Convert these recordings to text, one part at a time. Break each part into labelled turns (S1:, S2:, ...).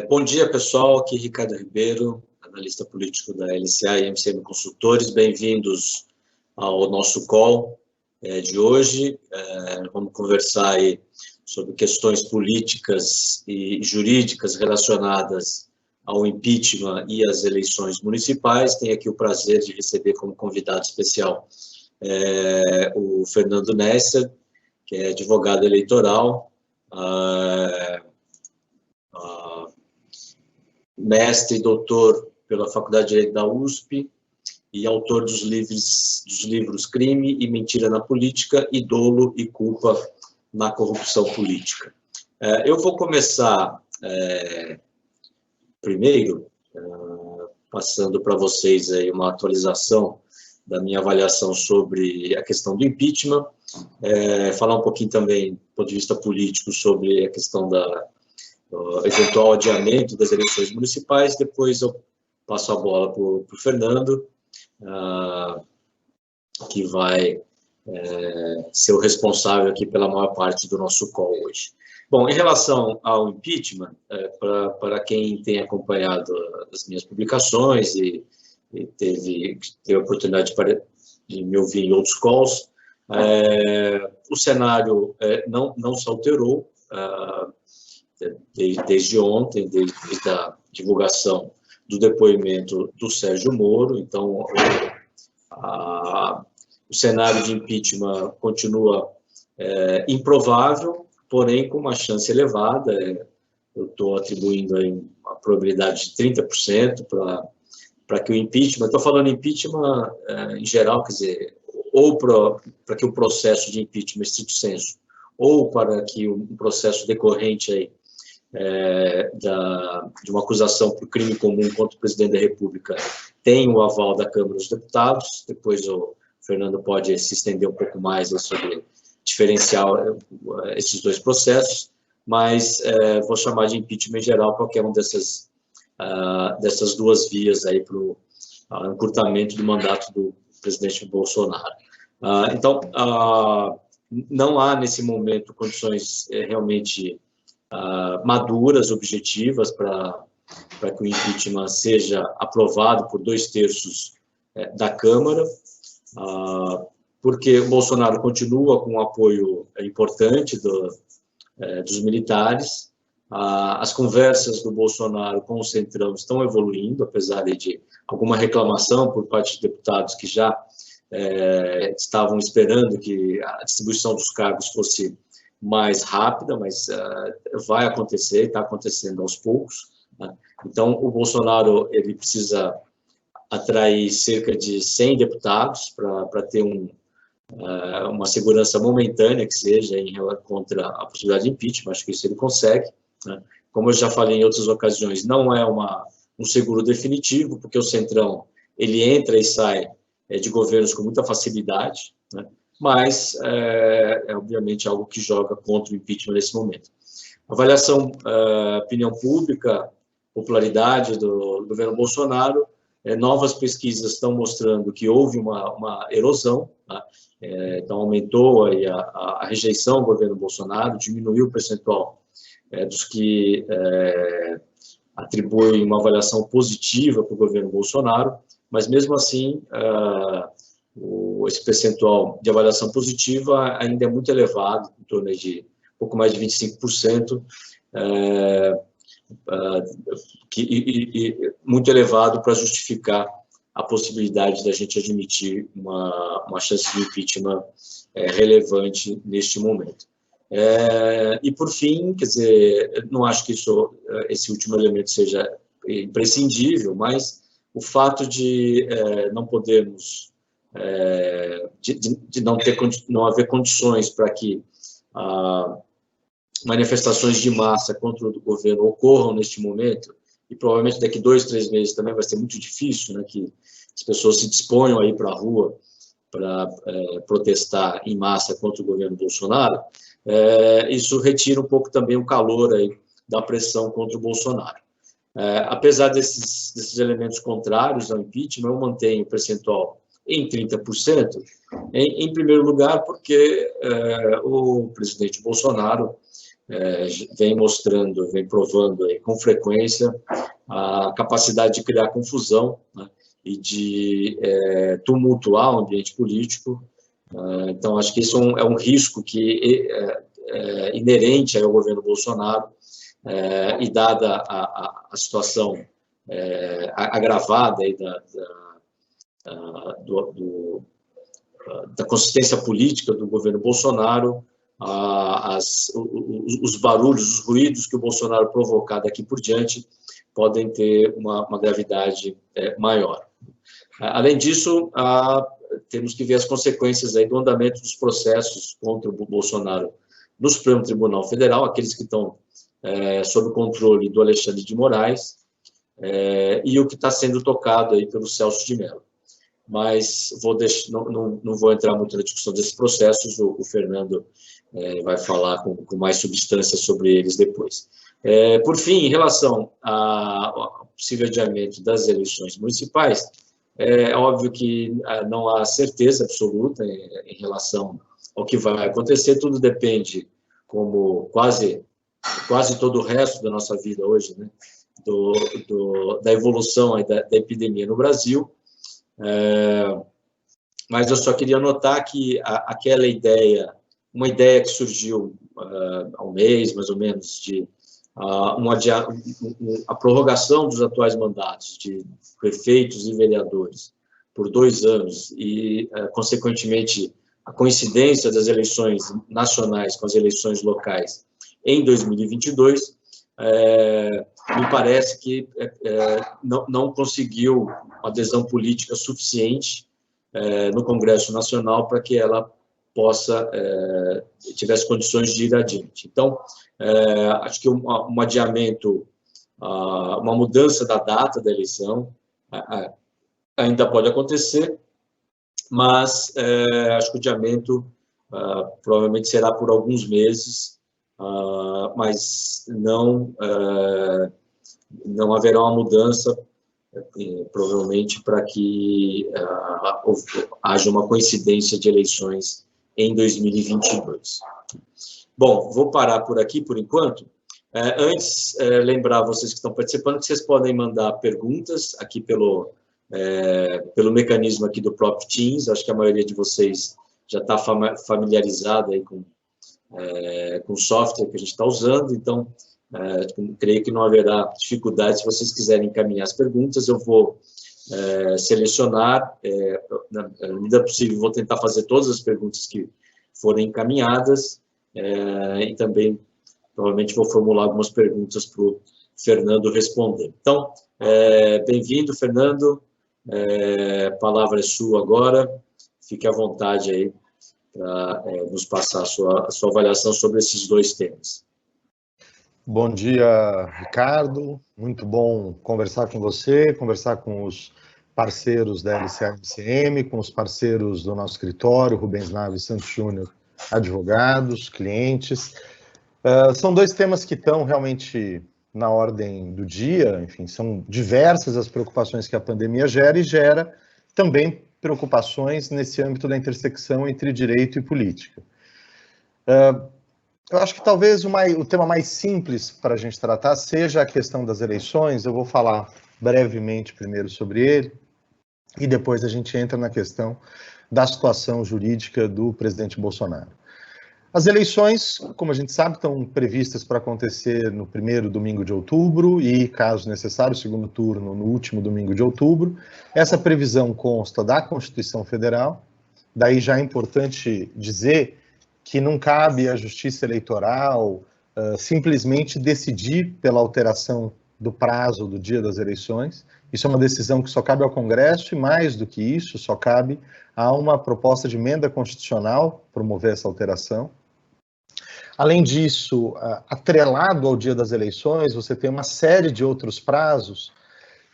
S1: Bom dia, pessoal. Aqui Ricardo Ribeiro, analista político da LCA e MCM Consultores. Bem-vindos ao nosso call de hoje. Vamos conversar aí sobre questões políticas e jurídicas relacionadas ao impeachment e às eleições municipais. Tenho aqui o prazer de receber como convidado especial o Fernando Nesser, que é advogado eleitoral, mestre e doutor pela Faculdade de Direito da USP e autor dos livros Crime e Mentira na Política e Dolo e Culpa na Corrupção Política. Eu vou começar primeiro passando para vocês aí uma atualização da minha avaliação sobre a questão do impeachment, falar um pouquinho também, do ponto de vista político, sobre a questão do eventual adiamento das eleições municipais. Depois eu passo a bola para o Fernando, que vai ser o responsável aqui pela maior parte do nosso call hoje. Bom, em relação ao impeachment, para quem tem acompanhado as minhas publicações e teve a oportunidade de me ouvir em outros calls, o cenário não se alterou desde ontem, desde a divulgação do depoimento do Sérgio Moro. Então, o cenário de impeachment continua improvável, porém com uma chance elevada. Eu estou atribuindo aí uma probabilidade de 30% para que o impeachment, estou falando impeachment em geral, quer dizer, ou para que o processo de impeachment, estrito sensu, ou para que um processo decorrente aí, de uma acusação por crime comum contra o presidente da República tenha o aval da Câmara dos Deputados. Depois o Fernando pode se estender um pouco mais sobre diferenciar esses dois processos, mas vou chamar de impeachment em geral qualquer um dessas duas vias aí para o encurtamento do mandato do presidente Bolsonaro. Então, não há nesse momento condições realmente maduras, objetivas, para que o impeachment seja aprovado por 2/3 da Câmara, porque o Bolsonaro continua com um apoio importante dos militares. As conversas do Bolsonaro com o Centrão estão evoluindo, apesar de alguma reclamação por parte de deputados que já estavam esperando que a distribuição dos cargos fosse mais rápida, mas vai acontecer, está acontecendo aos poucos, né? Então, o Bolsonaro ele precisa atrair cerca de 100 deputados para ter uma segurança momentânea, que seja contra a possibilidade de impeachment. Acho que isso ele consegue, né? Como eu já falei em outras ocasiões, não é um seguro definitivo, porque o Centrão ele entra e sai de governos com muita facilidade, né? Mas obviamente algo que joga contra o impeachment nesse momento. Avaliação, opinião pública, popularidade do governo Bolsonaro, novas pesquisas estão mostrando que houve uma erosão, né? Então aumentou aí a rejeição ao governo Bolsonaro, diminuiu o percentual dos que atribuem uma avaliação positiva para o governo Bolsonaro, mas mesmo assim esse percentual de avaliação positiva ainda é muito elevado, em torno de pouco mais de 25%, muito elevado para justificar a possibilidade da gente admitir uma chance de impeachment relevante neste momento. E, por fim, quer dizer, não acho que esse último elemento seja imprescindível, mas o fato de não podermos de não haver condições para que manifestações de massa contra o governo ocorram neste momento, e provavelmente daqui 2, 3 meses também vai ser muito difícil, né, que as pessoas se disponham a ir para a rua para protestar em massa contra o governo Bolsonaro. Isso retira um pouco também o calor aí da pressão contra o Bolsonaro. Apesar desses elementos contrários ao impeachment, eu mantenho o percentual em 30%, em primeiro lugar porque o presidente Bolsonaro vem mostrando, vem provando aí, com frequência a capacidade de criar confusão, né, e de tumultuar o ambiente político. Então, acho que isso é um risco que é inerente ao governo Bolsonaro, e dada a situação agravada aí da consistência política do governo Bolsonaro, os barulhos, os ruídos que o Bolsonaro provocar daqui por diante podem ter uma gravidade maior. Além disso, temos que ver as consequências aí do andamento dos processos contra o Bolsonaro no Supremo Tribunal Federal, aqueles que estão sob o controle do Alexandre de Moraes, e o que está sendo tocado aí pelo Celso de Mello. Mas não vou entrar muito na discussão desses processos, o Fernando vai falar com mais substância sobre eles depois. Por fim, em relação ao possível adiamento das eleições municipais, é óbvio que não há certeza absoluta em relação ao que vai acontecer, tudo depende, como quase todo o resto da nossa vida hoje, né, da evolução da epidemia no Brasil. Mas eu só queria notar que aquela ideia, uma ideia que surgiu há um mês, mais ou menos, de a prorrogação dos atuais mandatos de prefeitos e vereadores por 2 anos e, consequentemente, a coincidência das eleições nacionais com as eleições locais em 2022, me parece que não conseguiu adesão política suficiente no Congresso Nacional para que ela tivesse condições de ir adiante. Então, acho que um adiamento, uma mudança da data da eleição ainda pode acontecer, mas acho que o adiamento provavelmente será por alguns meses, mas não haverá uma mudança, provavelmente, para que haja uma coincidência de eleições em 2022. Bom, vou parar por aqui, por enquanto. Antes, lembrar vocês que estão participando que vocês podem mandar perguntas aqui pelo mecanismo aqui do próprio Teams. Acho que a maioria de vocês já está familiarizada aí com o software que a gente está usando, então, creio que não haverá dificuldade. Se vocês quiserem encaminhar as perguntas, eu vou selecionar, na medida possível, vou tentar fazer todas as perguntas que forem encaminhadas, e também, provavelmente, vou formular algumas perguntas para o Fernando responder. Então, bem-vindo, Fernando, a palavra é sua agora, fique à vontade aí para nos passar a sua avaliação sobre esses 2 temas.
S2: Bom dia, Ricardo. Muito bom conversar com você, conversar com os parceiros da LCA-MCM, com os parceiros do nosso escritório, Rubens Naves Santos Júnior, advogados, clientes. São 2 temas que estão realmente na ordem do dia, enfim, são diversas as preocupações que a pandemia gera e gera também preocupações nesse âmbito da intersecção entre direito e política. Eu acho que talvez o tema mais simples para a gente tratar seja a questão das eleições. Eu vou falar brevemente primeiro sobre ele e depois a gente entra na questão da situação jurídica do presidente Bolsonaro. As eleições, como a gente sabe, estão previstas para acontecer no primeiro domingo de outubro e, caso necessário, o segundo turno no último domingo de outubro. Essa previsão consta da Constituição Federal, daí já é importante dizer que não cabe à Justiça Eleitoral simplesmente decidir pela alteração do prazo do dia das eleições. Isso é uma decisão que só cabe ao Congresso e, mais do que isso, só cabe a uma proposta de emenda constitucional promover essa alteração. Além disso, atrelado ao dia das eleições, você tem uma série de outros prazos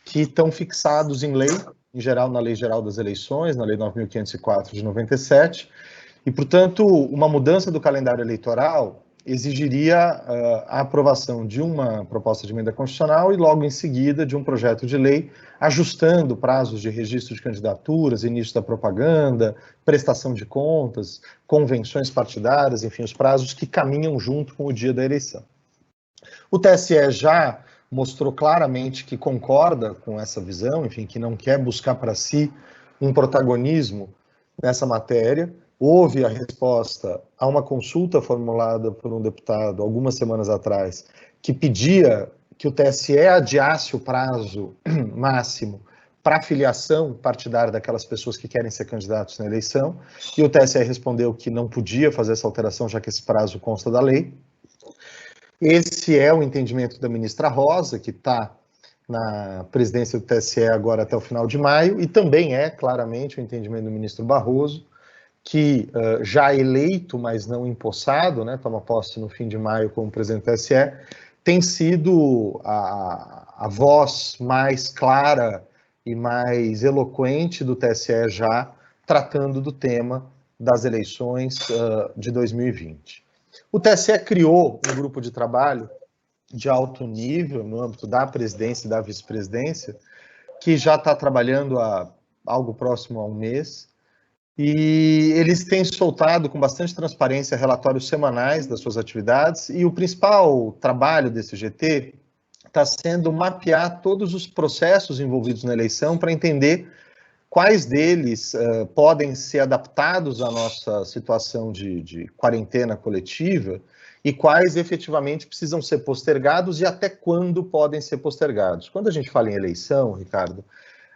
S2: que estão fixados em lei, em geral na Lei Geral das Eleições, na Lei 9.504 de 97, e, portanto, uma mudança do calendário eleitoral, exigiria a aprovação de uma proposta de emenda constitucional e logo em seguida de um projeto de lei ajustando prazos de registro de candidaturas, início da propaganda, prestação de contas, convenções partidárias, enfim, os prazos que caminham junto com o dia da eleição. O TSE já mostrou claramente que concorda com essa visão, enfim, que não quer buscar para si um protagonismo nessa matéria. Houve a resposta a uma consulta formulada por um deputado algumas semanas atrás, que pedia que o TSE adiasse o prazo máximo para a filiação partidária daquelas pessoas que querem ser candidatos na eleição, e o TSE respondeu que não podia fazer essa alteração, já que esse prazo consta da lei. Esse é o entendimento da ministra Rosa, que está na presidência do TSE agora até o final de maio, e também é, claramente, o entendimento do ministro Barroso, que já eleito, mas não empossado, né, toma posse no fim de maio como presidente do TSE, tem sido a voz mais clara e mais eloquente do TSE já tratando do tema das eleições de 2020. O TSE criou um grupo de trabalho de alto nível no âmbito da presidência e da vice-presidência, que já está trabalhando há algo próximo a um mês, e eles têm soltado com bastante transparência relatórios semanais das suas atividades, e o principal trabalho desse GT está sendo mapear todos os processos envolvidos na eleição para entender quais deles podem ser adaptados à nossa situação de quarentena coletiva e quais efetivamente precisam ser postergados e até quando podem ser postergados. Quando a gente fala em eleição, Ricardo,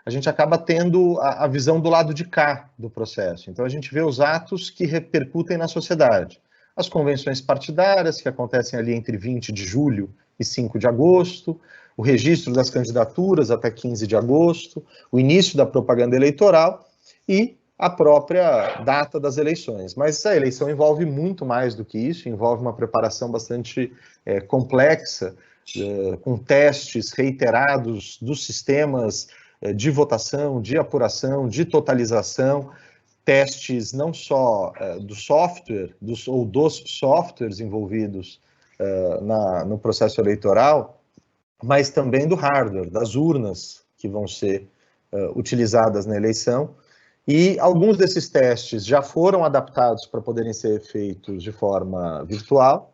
S2: a gente acaba tendo a visão do lado de cá do processo. Então, a gente vê os atos que repercutem na sociedade. As convenções partidárias, que acontecem ali entre 20 de julho e 5 de agosto, o registro das candidaturas até 15 de agosto, o início da propaganda eleitoral e a própria data das eleições. Mas essa eleição envolve muito mais do que isso, envolve uma preparação bastante complexa, com testes reiterados dos sistemas de votação, de apuração, de totalização, testes não só do software, dos softwares envolvidos no processo eleitoral, mas também do hardware, das urnas que vão ser utilizadas na eleição. E alguns desses testes já foram adaptados para poderem ser feitos de forma virtual,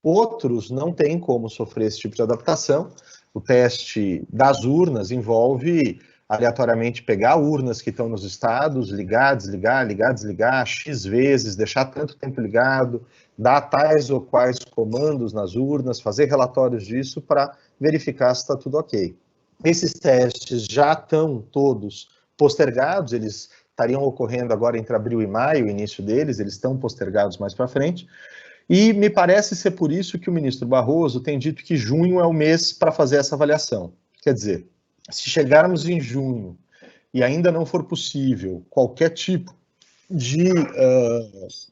S2: outros não têm como sofrer esse tipo de adaptação. O teste das urnas envolve aleatoriamente pegar urnas que estão nos estados, ligar, desligar, ligar, desligar, X vezes, deixar tanto tempo ligado, dar tais ou quais comandos nas urnas, fazer relatórios disso para verificar se está tudo ok. Esses testes já estão todos postergados, eles estariam ocorrendo agora entre abril e maio, o início deles, eles estão postergados mais para frente, e me parece ser por isso que o ministro Barroso tem dito que junho é o mês para fazer essa avaliação. Quer dizer, se chegarmos em junho e ainda não for possível qualquer tipo de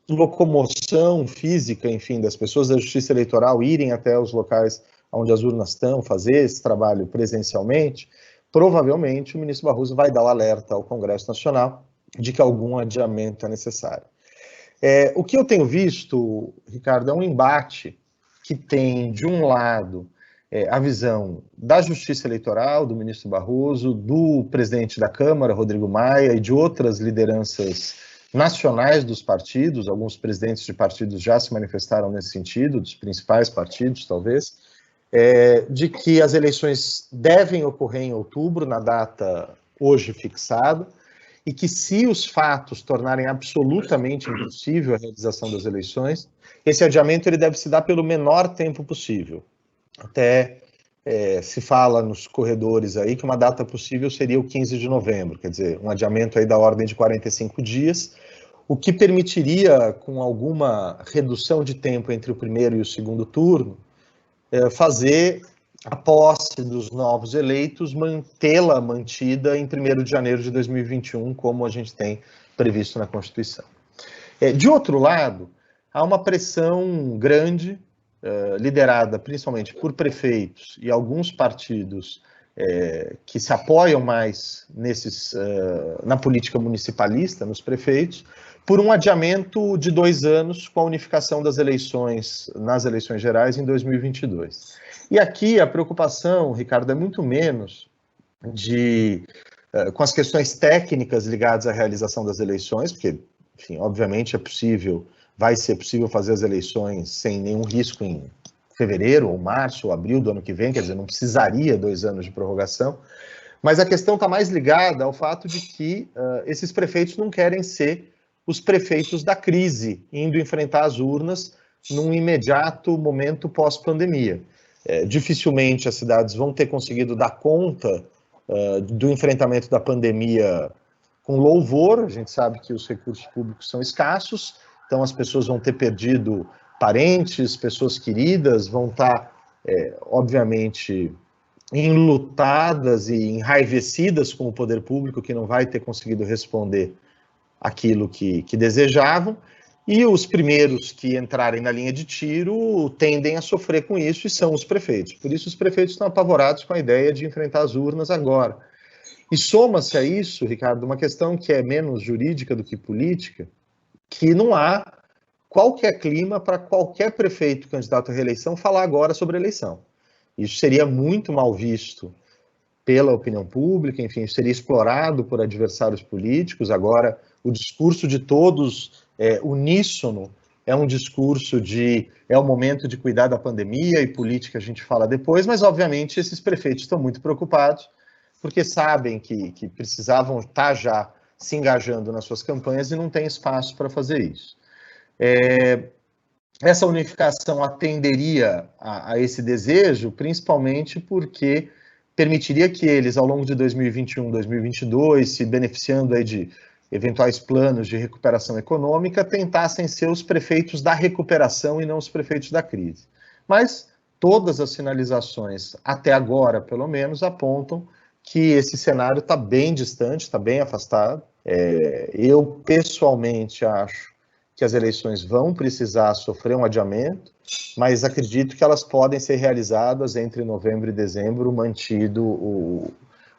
S2: locomoção física, enfim, das pessoas da Justiça Eleitoral irem até os locais onde as urnas estão, fazer esse trabalho presencialmente, provavelmente o ministro Barroso vai dar o alerta ao Congresso Nacional de que algum adiamento é necessário. O que eu tenho visto, Ricardo, é um embate que tem, de um lado, a visão da Justiça Eleitoral, do ministro Barroso, do presidente da Câmara, Rodrigo Maia, e de outras lideranças nacionais dos partidos, alguns presidentes de partidos já se manifestaram nesse sentido, dos principais partidos, talvez, de que as eleições devem ocorrer em outubro, na data hoje fixada, e que se os fatos tornarem absolutamente impossível a realização das eleições, esse adiamento ele deve se dar pelo menor tempo possível. Até se fala nos corredores aí que uma data possível seria o 15 de novembro, quer dizer, um adiamento aí da ordem de 45 dias, o que permitiria, com alguma redução de tempo entre o primeiro e o segundo turno, fazer a posse dos novos eleitos, mantê-la mantida em 1º de janeiro de 2021, como a gente tem previsto na Constituição. De outro lado, há uma pressão grande, liderada principalmente por prefeitos e alguns partidos que se apoiam mais na política municipalista, nos prefeitos, por um adiamento de 2 anos com a unificação das eleições, nas eleições gerais em 2022. E aqui a preocupação, Ricardo, é muito menos com as questões técnicas ligadas à realização das eleições, porque, enfim, obviamente vai ser possível fazer as eleições sem nenhum risco em fevereiro, ou março, ou abril do ano que vem, quer dizer, não precisaria 2 anos de prorrogação, mas a questão está mais ligada ao fato de que esses prefeitos não querem ser os prefeitos da crise, indo enfrentar as urnas num imediato momento pós-pandemia. Dificilmente as cidades vão ter conseguido dar conta do enfrentamento da pandemia com louvor. A gente sabe que os recursos públicos são escassos, então as pessoas vão ter perdido parentes, pessoas queridas, vão estar, obviamente, enlutadas e enraivecidas com o poder público, que não vai ter conseguido responder aquilo que desejavam, e os primeiros que entrarem na linha de tiro tendem a sofrer com isso, e são os prefeitos. Por isso os prefeitos estão apavorados com a ideia de enfrentar as urnas agora. E soma-se a isso, Ricardo, uma questão que é menos jurídica do que política, que não há qualquer clima para qualquer prefeito candidato à reeleição falar agora sobre a eleição. Isso seria muito mal visto pela opinião pública, enfim, seria explorado por adversários políticos. Agora, o discurso de todos uníssono é um discurso é o momento de cuidar da pandemia, e política a gente fala depois, mas obviamente esses prefeitos estão muito preocupados, porque sabem que precisavam estar já se engajando nas suas campanhas e não tem espaço para fazer isso. Essa unificação atenderia a esse desejo, principalmente porque permitiria que eles, ao longo de 2021, 2022, se beneficiando aí de eventuais planos de recuperação econômica, tentassem ser os prefeitos da recuperação e não os prefeitos da crise. Mas todas as sinalizações, até agora, pelo menos, apontam que esse cenário está bem distante, está bem afastado. Eu, pessoalmente, acho que as eleições vão precisar sofrer um adiamento, mas acredito que elas podem ser realizadas entre novembro e dezembro, mantido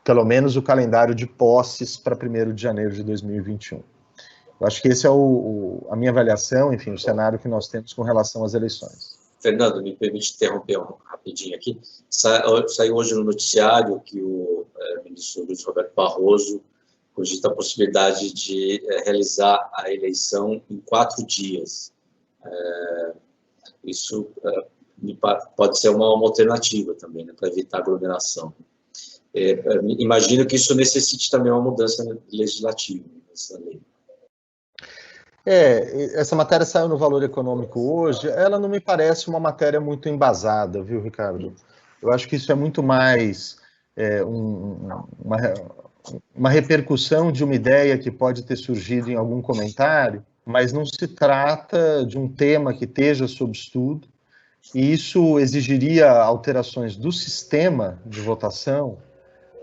S2: pelo menos o calendário de posses para 1º de janeiro de 2021. Eu acho que esse é a minha avaliação, enfim, o cenário que nós temos com relação às eleições.
S1: Fernando, me permite interromper rapidinho aqui. Saiu hoje no noticiário que o ministro Luiz Roberto Barroso cogita a possibilidade de realizar a eleição em 4 dias. Isso pode ser uma alternativa também, né, para evitar aglomeração. Imagino que isso necessite também uma mudança legislativa nessa lei.
S2: Essa matéria saiu no Valor Econômico hoje. Ela não me parece uma matéria muito embasada, viu, Ricardo? Eu acho que isso é muito mais uma repercussão de uma ideia que pode ter surgido em algum comentário, mas não se trata de um tema que esteja sob estudo, e isso exigiria alterações do sistema de votação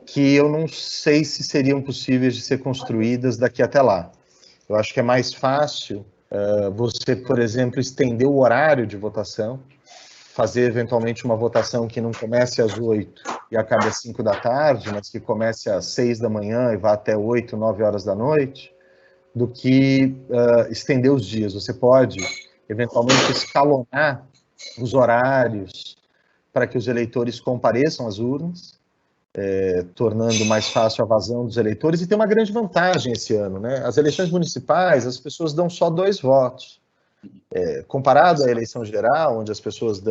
S2: que eu não sei se seriam possíveis de ser construídas daqui até lá. Eu acho que é mais fácil você, por exemplo, estender o horário de votação, fazer eventualmente uma votação que não comece às 8 e acabe às 5 da tarde, mas que comece às 6 da manhã e vá até 8, 9 horas da noite, do que estender os dias. Você pode, eventualmente, escalonar os horários para que os eleitores compareçam às urnas, tornando mais fácil a vazão dos eleitores. E tem uma grande vantagem esse ano, né? As eleições municipais, as pessoas dão só 2 votos. Comparado à eleição geral, onde as pessoas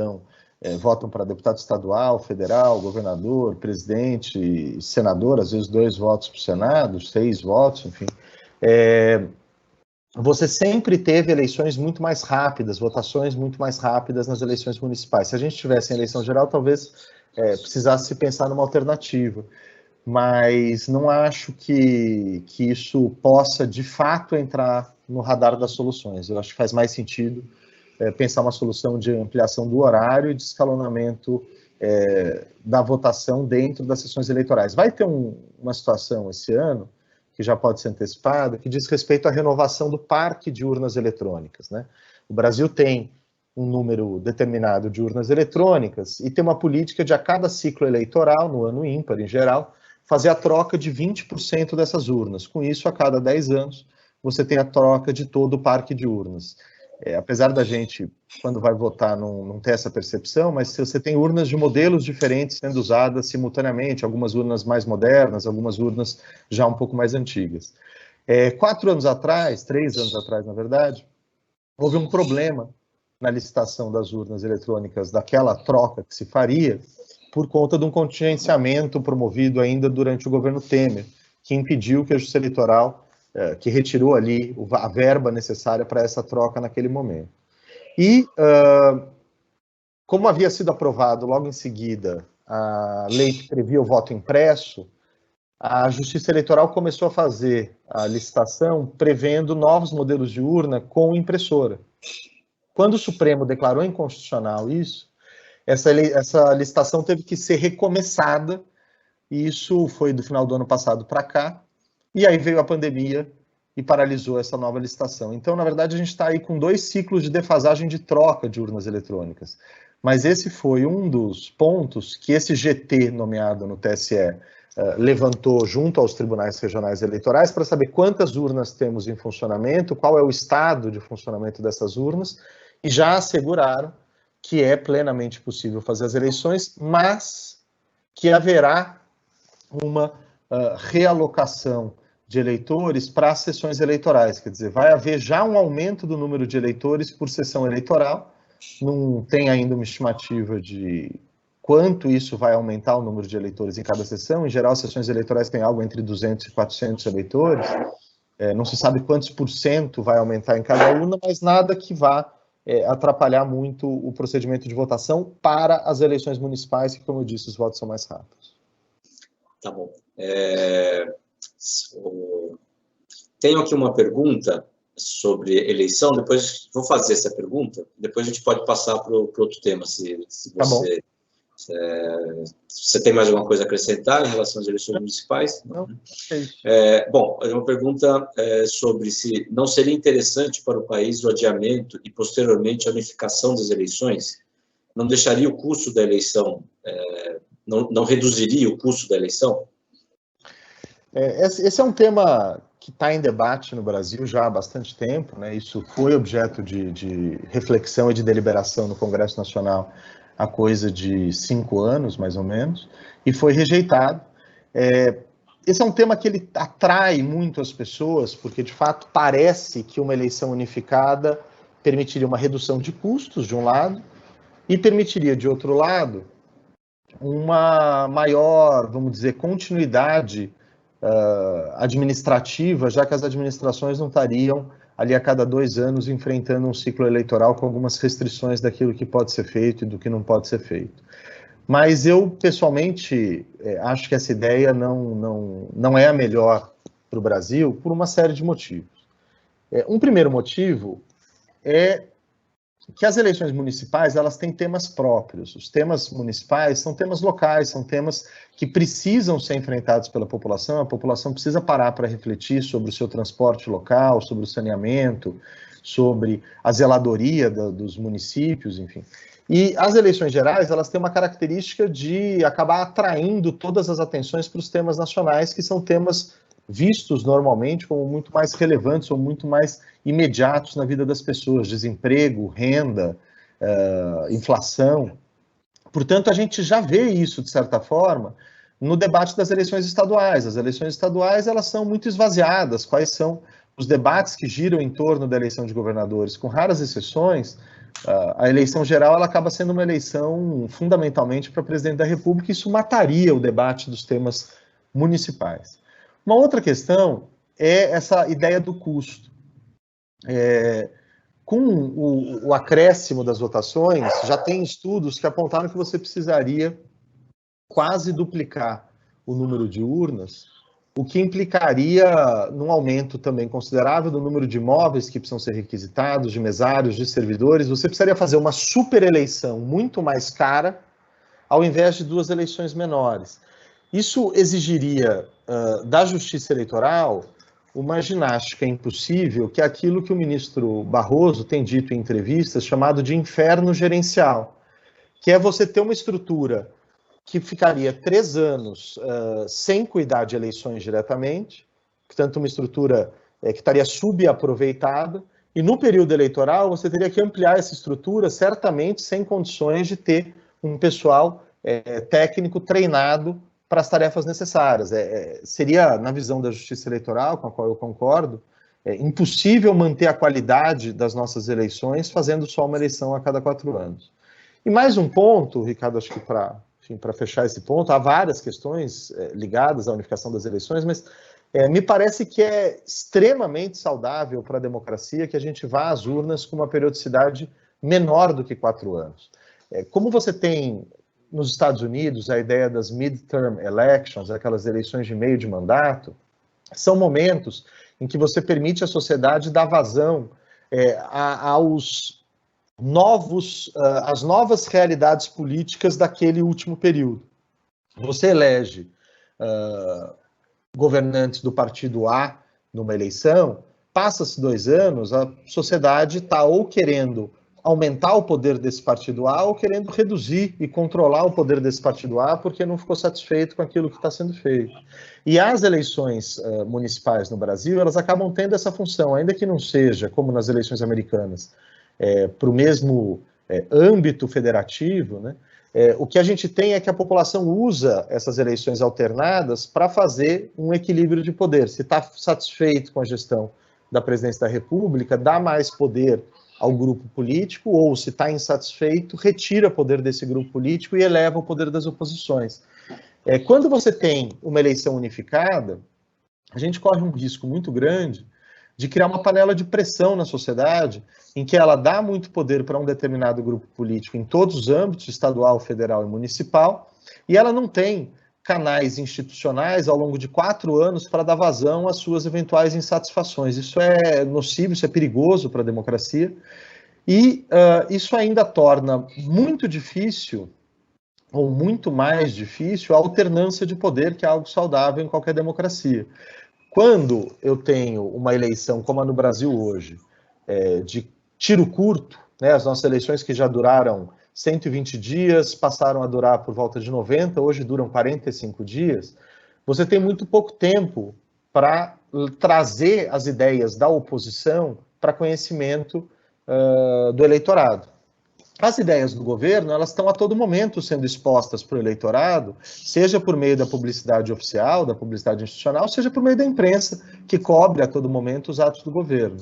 S2: votam para deputado estadual, federal, governador, presidente, senador, às vezes 2 votos para o Senado, 6 votos, enfim. Você sempre teve eleições muito mais rápidas, votações muito mais rápidas nas eleições municipais. Se a gente tivesse em eleição geral, talvez precisasse se pensar numa alternativa. Mas não acho que isso possa, de fato, entrar no radar das soluções. Eu acho que faz mais sentido pensar uma solução de ampliação do horário e de escalonamento da votação dentro das sessões eleitorais. Vai ter uma situação esse ano, que já pode ser antecipada, que diz respeito à renovação do parque de urnas eletrônicas, né? O Brasil tem um número determinado de urnas eletrônicas e ter uma política de, a cada ciclo eleitoral, no ano ímpar em geral, fazer a troca de 20% dessas urnas. Com isso, a cada 10 anos, você tem a troca de todo o parque de urnas. Apesar da gente, quando vai votar, não ter essa percepção, mas se você tem urnas de modelos diferentes sendo usadas simultaneamente, algumas urnas mais modernas, algumas urnas já um pouco mais antigas. 4 anos atrás, 3 anos atrás, na verdade, houve um problema na licitação das urnas eletrônicas, daquela troca que se faria, por conta de um contingenciamento promovido ainda durante o governo Temer, que impediu que a Justiça Eleitoral, que retirou ali a verba necessária para essa troca naquele momento. E, como havia sido aprovado logo em seguida a lei que previa o voto impresso, a Justiça Eleitoral começou a fazer a licitação prevendo novos modelos de urna com impressora. Quando o Supremo declarou inconstitucional isso, essa licitação teve que ser recomeçada, e isso foi do final do ano passado para cá, e aí veio a pandemia e paralisou essa nova licitação. Então, na verdade, a gente está aí com 2 ciclos de defasagem de troca de urnas eletrônicas. Mas esse foi um dos pontos que esse GT nomeado no TSE levantou junto aos tribunais regionais eleitorais para saber quantas urnas temos em funcionamento, qual é o estado de funcionamento dessas urnas, e já asseguraram que é plenamente possível fazer as eleições, mas que haverá uma realocação de eleitores para as sessões eleitorais, quer dizer, vai haver já um aumento do número de eleitores por sessão eleitoral, não tem ainda uma estimativa de quanto isso vai aumentar o número de eleitores em cada sessão. Em geral, as sessões eleitorais têm algo entre 200 e 400 eleitores, não se sabe quantos % vai aumentar em cada urna, mas nada que vá atrapalhar muito o procedimento de votação para as eleições municipais, que, como eu disse, os votos são mais rápidos.
S1: Tá bom. Tenho aqui uma pergunta sobre eleição, depois vou fazer essa pergunta, depois a gente pode passar para o outro tema, se você...
S2: Tá bom.
S1: Você tem mais alguma coisa a acrescentar em relação às eleições municipais?
S2: Não, é isso.
S1: Bom, uma pergunta sobre se não seria interessante para o país o adiamento e, posteriormente, a unificação das eleições. Não deixaria o custo da eleição, não reduziria o custo da eleição?
S2: Esse é um tema que está em debate no Brasil já há bastante tempo, né? Isso foi objeto de reflexão e de deliberação no Congresso Nacional há coisa de 5 anos, mais ou menos, e foi rejeitado. Esse é um tema que ele atrai muito as pessoas, porque, de fato, parece que uma eleição unificada permitiria uma redução de custos, de um lado, e permitiria, de outro lado, uma maior, vamos dizer, continuidade administrativa, já que as administrações não estariam ali a cada 2 anos enfrentando um ciclo eleitoral com algumas restrições daquilo que pode ser feito e do que não pode ser feito. Mas eu, pessoalmente, acho que essa ideia não é a melhor para o Brasil por uma série de motivos. Um primeiro motivo é que as eleições municipais, elas têm temas próprios. Os temas municipais são temas locais, são temas que precisam ser enfrentados pela população. A população precisa parar para refletir sobre o seu transporte local, sobre o saneamento, sobre a zeladoria dos municípios, enfim. E as eleições gerais, elas têm uma característica de acabar atraindo todas as atenções para os temas nacionais, que são temas vistos normalmente como muito mais relevantes ou muito mais imediatos na vida das pessoas, desemprego, renda, inflação. Portanto, a gente já vê isso, de certa forma, no debate das eleições estaduais. As eleições estaduais, elas são muito esvaziadas. Quais são os debates que giram em torno da eleição de governadores? Com raras exceções, a eleição geral ela acaba sendo uma eleição fundamentalmente para presidente da República, e isso mataria o debate dos temas municipais. Uma outra questão é essa ideia do custo. Com o acréscimo das votações, já tem estudos que apontaram que você precisaria quase duplicar o número de urnas, o que implicaria num aumento também considerável do número de imóveis que precisam ser requisitados, de mesários, de servidores. Você precisaria fazer uma super eleição muito mais cara, ao invés de 2 eleições menores. Isso exigiria da Justiça Eleitoral uma ginástica impossível, que é aquilo que o ministro Barroso tem dito em entrevistas, chamado de inferno gerencial, que é você ter uma estrutura que ficaria 3 anos sem cuidar de eleições diretamente, portanto, uma estrutura que estaria subaproveitada, e no período eleitoral você teria que ampliar essa estrutura, certamente sem condições de ter um pessoal técnico treinado para as tarefas necessárias. Seria, na visão da Justiça Eleitoral, com a qual eu concordo, impossível manter a qualidade das nossas eleições fazendo só uma eleição a cada 4 anos. E mais um ponto, Ricardo, acho que para fechar esse ponto, há várias questões ligadas à unificação das eleições, mas me parece que é extremamente saudável para a democracia que a gente vá às urnas com uma periodicidade menor do que 4 anos. Como você tem nos Estados Unidos a ideia das midterm elections, aquelas eleições de meio de mandato, são momentos em que você permite à sociedade dar vazão às novas realidades políticas daquele último período. Você elege governantes do partido A numa eleição, passa-se 2 anos, a sociedade está ou querendo aumentar o poder desse partido A ou querendo reduzir e controlar o poder desse partido A porque não ficou satisfeito com aquilo que está sendo feito. E as eleições municipais no Brasil, elas acabam tendo essa função, ainda que não seja, como nas eleições americanas, para o mesmo âmbito federativo, né? O que a gente tem é que a população usa essas eleições alternadas para fazer um equilíbrio de poder. Se está satisfeito com a gestão da presidência da República, dá mais poder ao grupo político, ou se está insatisfeito, retira poder desse grupo político e eleva o poder das oposições. Quando você tem uma eleição unificada, a gente corre um risco muito grande de criar uma panela de pressão na sociedade, em que ela dá muito poder para um determinado grupo político em todos os âmbitos, estadual, federal e municipal, e ela não tem canais institucionais ao longo de 4 anos para dar vazão às suas eventuais insatisfações. Isso é nocivo, isso é perigoso para a democracia, e isso ainda torna muito difícil, ou muito mais difícil, a alternância de poder, que é algo saudável em qualquer democracia. Quando eu tenho uma eleição, como a no Brasil hoje, de tiro curto, né, as nossas eleições que já duraram 120 dias, passaram a durar por volta de 90, hoje duram 45 dias, você tem muito pouco tempo para trazer as ideias da oposição para conhecimento do eleitorado. As ideias do governo, elas estão a todo momento sendo expostas para o eleitorado, seja por meio da publicidade oficial, da publicidade institucional, seja por meio da imprensa, que cobre a todo momento os atos do governo.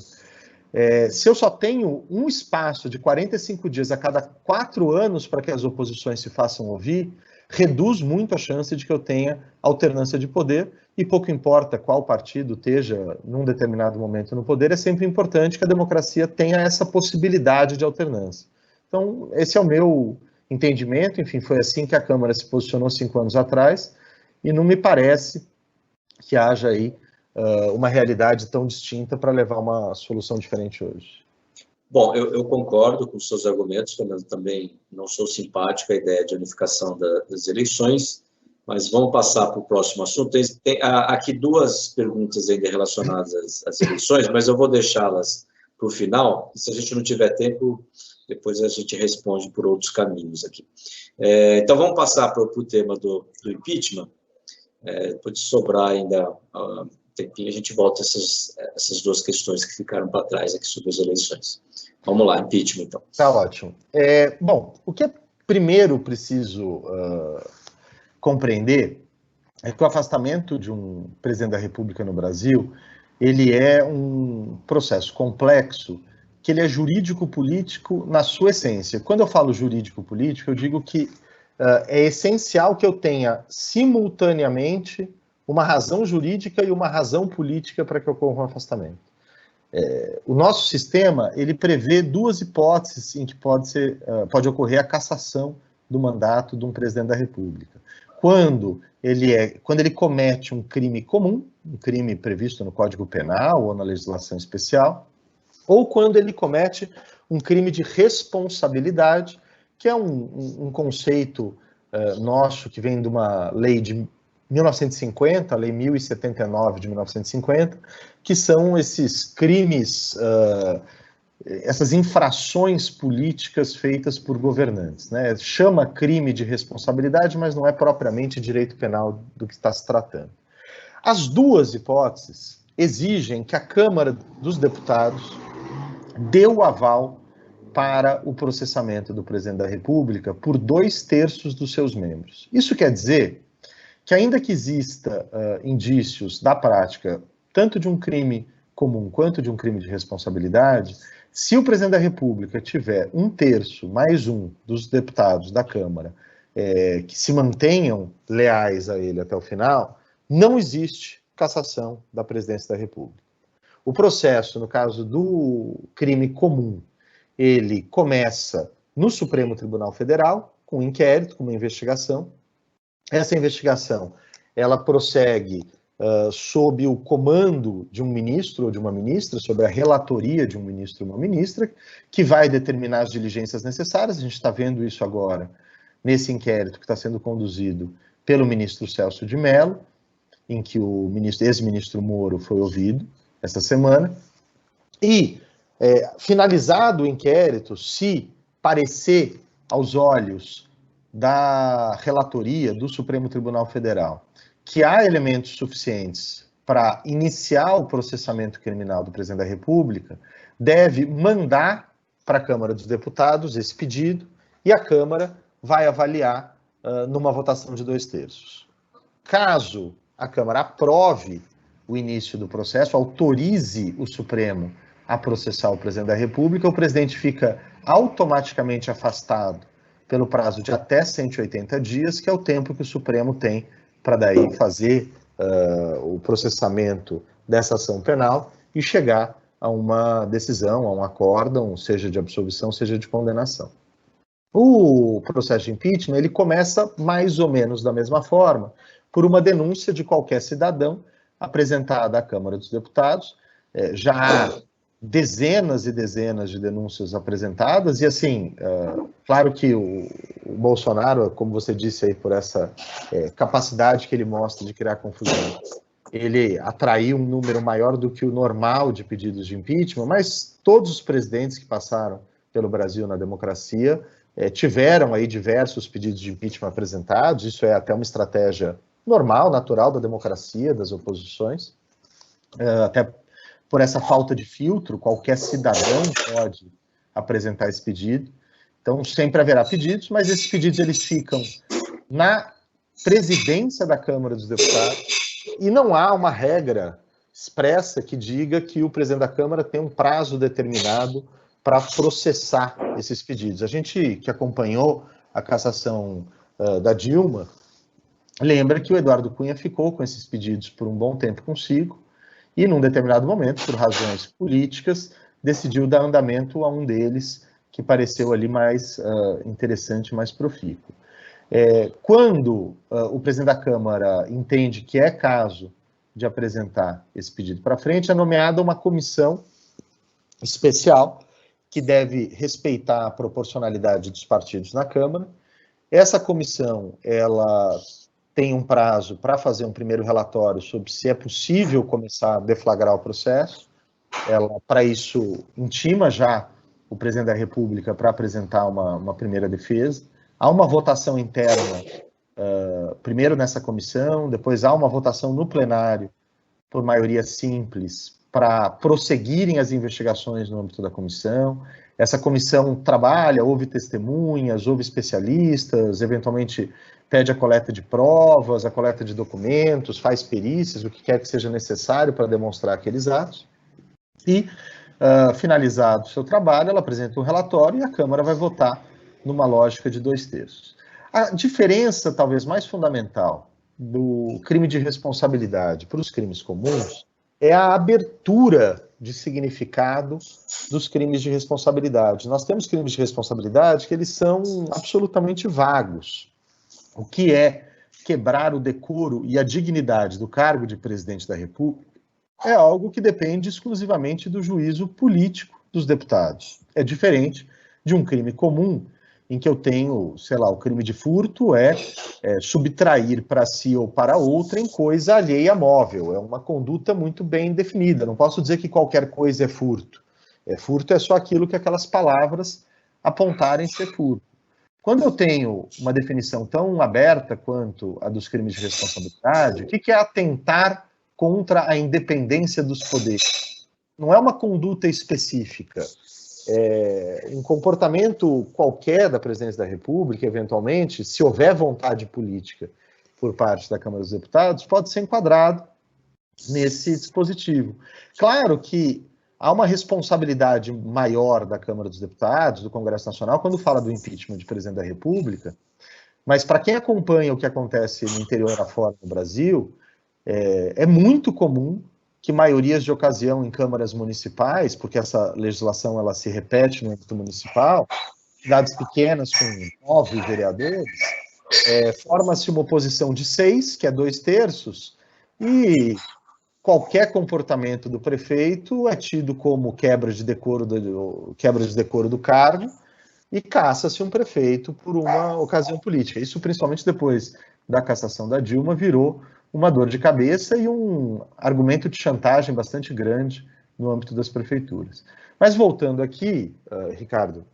S2: Se eu só tenho um espaço de 45 dias a cada 4 anos para que as oposições se façam ouvir, reduz muito a chance de que eu tenha alternância de poder, e pouco importa qual partido esteja num determinado momento no poder, é sempre importante que a democracia tenha essa possibilidade de alternância. Então, esse é o meu entendimento, enfim, foi assim que a Câmara se posicionou 5 anos atrás, e não me parece que haja aí uma realidade tão distinta para levar uma solução diferente hoje.
S1: Bom, eu concordo com os seus argumentos, Fernando, também não sou simpático à ideia de unificação das eleições, mas vamos passar para o próximo assunto. Tem aqui 2 perguntas ainda relacionadas às eleições, mas eu vou deixá-las para o final, e se a gente não tiver tempo, depois a gente responde por outros caminhos aqui. Então, vamos passar para o tema do impeachment. Depois de sobrar ainda tempinho, a gente volta a essas 2 questões que ficaram para trás aqui sobre as eleições. Vamos lá, impeachment, então.
S2: Tá ótimo. Bom, o que é primeiro preciso compreender é que o afastamento de um presidente da República no Brasil, ele é um processo complexo, que ele é jurídico-político na sua essência. Quando eu falo jurídico-político, eu digo que é essencial que eu tenha simultaneamente uma razão jurídica e uma razão política para que ocorra um afastamento. O nosso sistema, ele prevê 2 hipóteses em que pode ocorrer a cassação do mandato de um presidente da República. Quando ele comete um crime comum, um crime previsto no Código Penal ou na legislação especial, ou quando ele comete um crime de responsabilidade, que é um conceito nosso que vem de uma lei de 1950, a Lei 1079 de 1950, que são esses crimes, essas infrações políticas feitas por governantes, né? Chama crime de responsabilidade, mas não é propriamente direito penal do que está se tratando. As duas hipóteses exigem que a Câmara dos Deputados dê o aval para o processamento do presidente da República por 2/3 dos seus membros. Isso quer dizer que, ainda que exista indícios da prática, tanto de um crime comum quanto de um crime de responsabilidade, se o presidente da República tiver 1/3 mais 1 dos deputados da Câmara que se mantenham leais a ele até o final, não existe cassação da presidência da República. O processo, no caso do crime comum, ele começa no Supremo Tribunal Federal, com um inquérito, com uma investigação. Essa investigação, ela prossegue sob o comando de um ministro ou de uma ministra, sob a relatoria de um ministro ou uma ministra, que vai determinar as diligências necessárias. A gente está vendo isso agora nesse inquérito que está sendo conduzido pelo ministro Celso de Mello, em que o ex-ministro Moro foi ouvido esta semana. E, finalizado o inquérito, se parecer aos olhos da relatoria do Supremo Tribunal Federal que há elementos suficientes para iniciar o processamento criminal do presidente da República, deve mandar para a Câmara dos Deputados esse pedido e a Câmara vai avaliar numa votação de 2/3. Caso a Câmara aprove o início do processo, autorize o Supremo a processar o presidente da República, o presidente fica automaticamente afastado pelo prazo de até 180 dias, que é o tempo que o Supremo tem para daí fazer o processamento dessa ação penal e chegar a uma decisão, a um acórdão, seja de absolvição, seja de condenação. O processo de impeachment, ele começa mais ou menos da mesma forma, por uma denúncia de qualquer cidadão apresentada à Câmara dos Deputados. Já há dezenas e dezenas de denúncias apresentadas, e assim, claro que o Bolsonaro, como você disse aí, por essa capacidade que ele mostra de criar confusão, ele atraiu um número maior do que o normal de pedidos de impeachment, mas todos os presidentes que passaram pelo Brasil na democracia tiveram aí diversos pedidos de impeachment apresentados. Isso é até uma estratégia normal, natural da democracia, das oposições, até por essa falta de filtro, qualquer cidadão pode apresentar esse pedido. Então, sempre haverá pedidos, mas esses pedidos eles ficam na presidência da Câmara dos Deputados e não há uma regra expressa que diga que o presidente da Câmara tem um prazo determinado para processar esses pedidos. A gente que acompanhou a cassação da Dilma lembra que o Eduardo Cunha ficou com esses pedidos por um bom tempo consigo e, num determinado momento, por razões políticas, decidiu dar andamento a um deles que pareceu ali mais interessante, mais profícuo. Quando o presidente da Câmara entende que é caso de apresentar esse pedido para frente, é nomeada uma comissão especial que deve respeitar a proporcionalidade dos partidos na Câmara. Essa comissão, ela tem um prazo para fazer um primeiro relatório sobre se é possível começar a deflagrar o processo. Ela, para isso, intima já o presidente da República para apresentar uma primeira defesa. Há uma votação interna, primeiro nessa comissão, depois há uma votação no plenário, por maioria simples, para prosseguirem as investigações no âmbito da comissão. Essa comissão trabalha, ouve testemunhas, ouve especialistas, eventualmente pede a coleta de provas, a coleta de documentos, faz perícias, o que quer que seja necessário para demonstrar aqueles atos. E, finalizado o seu trabalho, ela apresenta um relatório e a Câmara vai votar numa lógica de 2/3. A diferença, talvez mais fundamental, do crime de responsabilidade para os crimes comuns é a abertura de significado dos crimes de responsabilidade. Nós temos crimes de responsabilidade que eles são absolutamente vagos. O que é quebrar o decoro e a dignidade do cargo de presidente da República é algo que depende exclusivamente do juízo político dos deputados. É diferente de um crime comum em que eu tenho, sei lá, o crime de furto é subtrair para si ou para outrem coisa alheia móvel. É uma conduta muito bem definida. Não posso dizer que qualquer coisa é furto. Furto é só aquilo que aquelas palavras apontarem ser furto. Quando eu tenho uma definição tão aberta quanto a dos crimes de responsabilidade, o que é atentar contra a independência dos poderes? Não é uma conduta específica. Um comportamento qualquer da presidência da República, eventualmente, se houver vontade política por parte da Câmara dos Deputados, pode ser enquadrado nesse dispositivo. Claro que há uma responsabilidade maior da Câmara dos Deputados, do Congresso Nacional, quando fala do impeachment de presidente da República, mas para quem acompanha o que acontece no interior afora no Brasil, é muito comum que maiorias de ocasião em câmaras municipais, porque essa legislação ela se repete no âmbito municipal, cidades pequenas com 9 vereadores, forma-se uma oposição de 6, que é 2/3, e qualquer comportamento do prefeito é tido como quebra de decoro do cargo e caça-se um prefeito por uma ocasião política. Isso, principalmente depois da cassação da Dilma, virou uma dor de cabeça e um argumento de chantagem bastante grande no âmbito das prefeituras. Mas voltando aqui, Ricardo,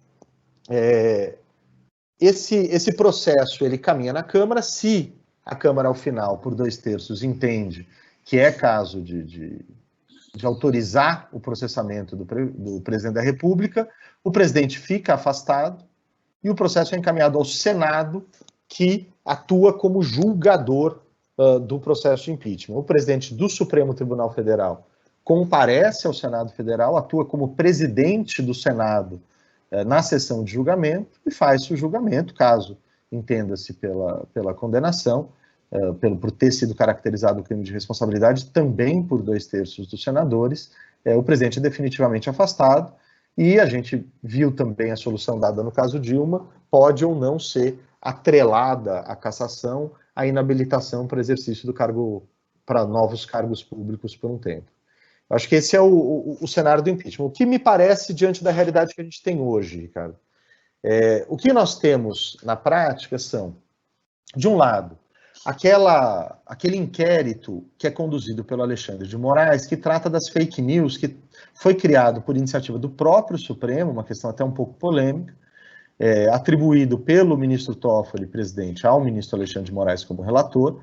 S2: esse processo ele caminha na Câmara. Se a Câmara, ao final, por 2/3, entende que é caso de autorizar o processamento do presidente da República, o presidente fica afastado e o processo é encaminhado ao Senado, que atua como julgador do processo de impeachment. O presidente do Supremo Tribunal Federal comparece ao Senado Federal, atua como presidente do Senado na sessão de julgamento e faz o julgamento, caso entenda-se pela condenação, por ter sido caracterizado o crime de responsabilidade, também por 2/3 dos senadores, o presidente é definitivamente afastado, e a gente viu também a solução dada no caso Dilma, pode ou não ser atrelada à cassação, a inabilitação para exercício do cargo, para novos cargos públicos por um tempo. Eu acho que esse é o cenário do impeachment. O que me parece diante da realidade que a gente tem hoje, Ricardo? O que nós temos na prática são, de um lado, aquele inquérito que é conduzido pelo Alexandre de Moraes, que trata das fake news, que foi criado por iniciativa do próprio Supremo, uma questão até um pouco polêmica, atribuído pelo ministro Toffoli, presidente, ao ministro Alexandre de Moraes como relator,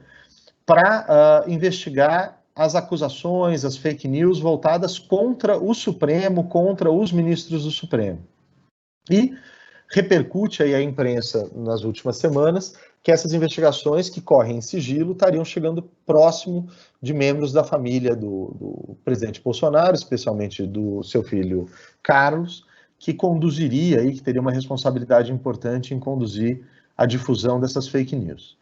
S2: para investigar as acusações, as fake news voltadas contra o Supremo, contra os ministros do Supremo. E repercute aí a imprensa nas últimas semanas que essas investigações que correm em sigilo estariam chegando próximo de membros da família do presidente Bolsonaro, especialmente do seu filho Carlos, que conduziria aí, que teria uma responsabilidade importante em conduzir a difusão dessas fake news.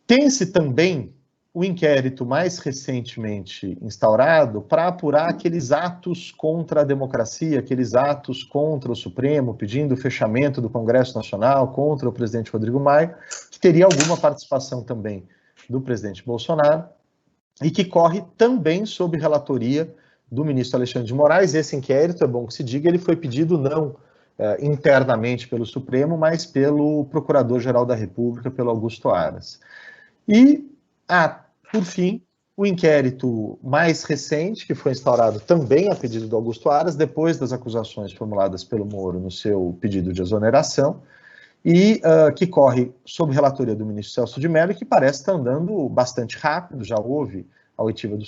S2: Tem-se também o inquérito mais recentemente instaurado para apurar aqueles atos contra a democracia, aqueles atos contra o Supremo, pedindo o fechamento do Congresso Nacional, contra o presidente Rodrigo Maia, que teria alguma participação também do presidente Bolsonaro, e que corre também sob relatoria do ministro Alexandre de Moraes. Esse inquérito, é bom que se diga, ele foi pedido não internamente pelo Supremo, mas pelo Procurador-Geral da República, pelo Augusto Aras. E por fim, o inquérito mais recente, que foi instaurado também a pedido do Augusto Aras, depois das acusações formuladas pelo Moro no seu pedido de exoneração, e que corre sob relatoria do ministro Celso de Mello, e que parece estar andando bastante rápido. Já houve a oitiva do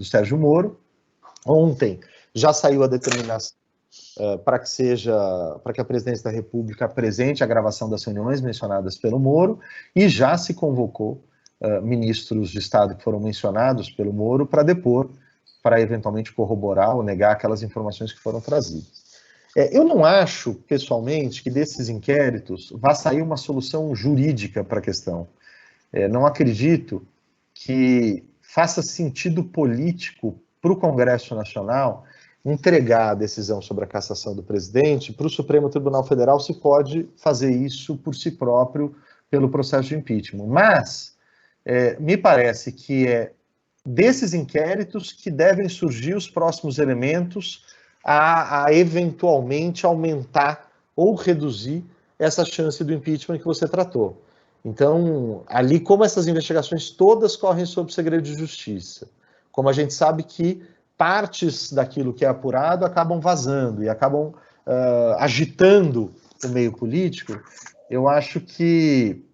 S2: Sérgio Moro. Ontem já saiu a determinação para que a presidência da República apresente a gravação das reuniões mencionadas pelo Moro, e já se convocou ministros de Estado que foram mencionados pelo Moro para depor, para eventualmente corroborar ou negar aquelas informações que foram trazidas. Eu não acho, pessoalmente, que desses inquéritos vá sair uma solução jurídica para a questão. Não acredito que faça sentido político para o Congresso Nacional entregar a decisão sobre a cassação do presidente para o Supremo Tribunal Federal, se pode fazer isso por si próprio pelo processo de impeachment. Mas me parece que é desses inquéritos que devem surgir os próximos elementos a eventualmente aumentar ou reduzir essa chance do impeachment que você tratou. Então, ali, como essas investigações todas correm sob segredo de justiça, como a gente sabe que partes daquilo que é apurado acabam vazando e acabam agitando o meio político, eu acho que,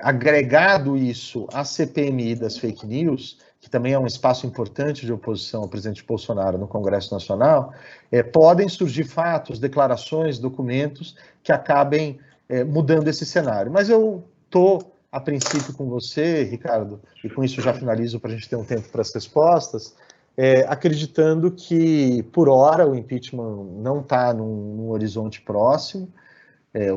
S2: agregado isso à CPMI das fake news, que também é um espaço importante de oposição ao presidente Bolsonaro no Congresso Nacional, podem surgir fatos, declarações, documentos que acabem mudando esse cenário. Mas eu estou, a princípio, com você, Ricardo, e com isso já finalizo para a gente ter um tempo para as respostas, acreditando que, por hora, o impeachment não está num horizonte próximo.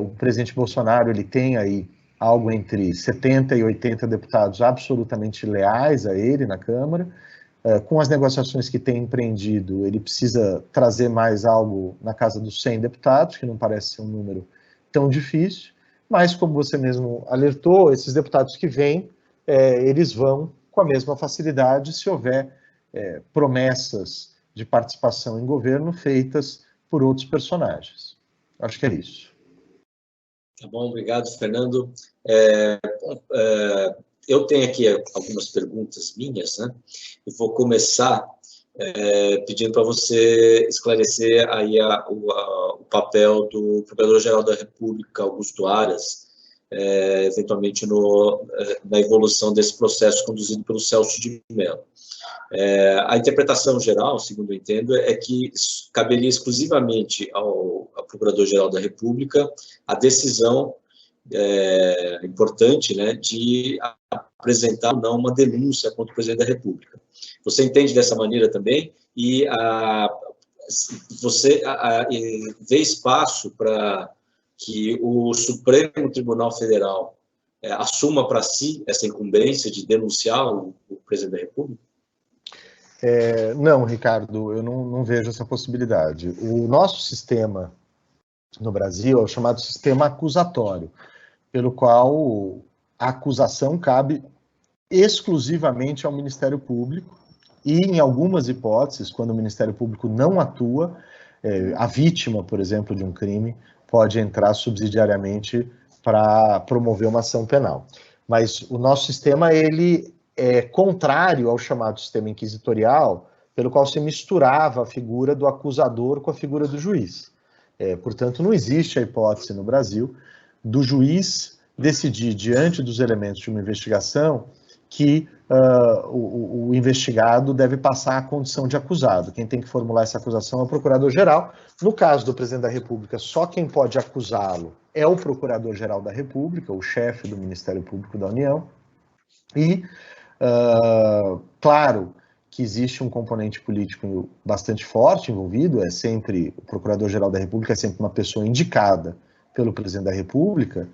S2: O presidente Bolsonaro ele tem aí algo entre 70 e 80 deputados absolutamente leais a ele na Câmara. Com as negociações que tem empreendido, ele precisa trazer mais algo na casa dos 100 deputados, que não parece ser um número tão difícil, mas, como você mesmo alertou, esses deputados que vêm, eles vão com a mesma facilidade se houver promessas de participação em governo feitas por outros personagens. Acho que é isso.
S1: Tá bom, obrigado, Fernando. Eu tenho aqui algumas perguntas minhas, né? E vou começar pedindo para você esclarecer aí o papel do Procurador-Geral da República, Augusto Aras, eventualmente na evolução desse processo conduzido pelo Celso de Mello. A interpretação geral, segundo eu entendo, é que caberia exclusivamente ao Procurador-Geral da República a decisão importante, né, de apresentar ou não uma denúncia contra o Presidente da República. Você entende dessa maneira também? E você vê espaço para que o Supremo Tribunal Federal assuma para si essa incumbência de denunciar o Presidente da República?
S2: Não, Ricardo, eu não vejo essa possibilidade. O nosso sistema no Brasil é o chamado sistema acusatório, pelo qual a acusação cabe exclusivamente ao Ministério Público e, em algumas hipóteses, quando o Ministério Público não atua, a vítima, por exemplo, de um crime, pode entrar subsidiariamente para promover uma ação penal. Mas o nosso sistema, ele é contrário ao chamado sistema inquisitorial, pelo qual se misturava a figura do acusador com a figura do juiz. Portanto, não existe a hipótese no Brasil do juiz decidir, diante dos elementos de uma investigação, que o investigado deve passar a condição de acusado. Quem tem que formular essa acusação é o Procurador-Geral. No caso do Presidente da República, só quem pode acusá-lo é o Procurador-Geral da República, o chefe do Ministério Público da União. E, claro, que existe um componente político bastante forte envolvido, o Procurador-Geral da República é sempre uma pessoa indicada pelo Presidente da República,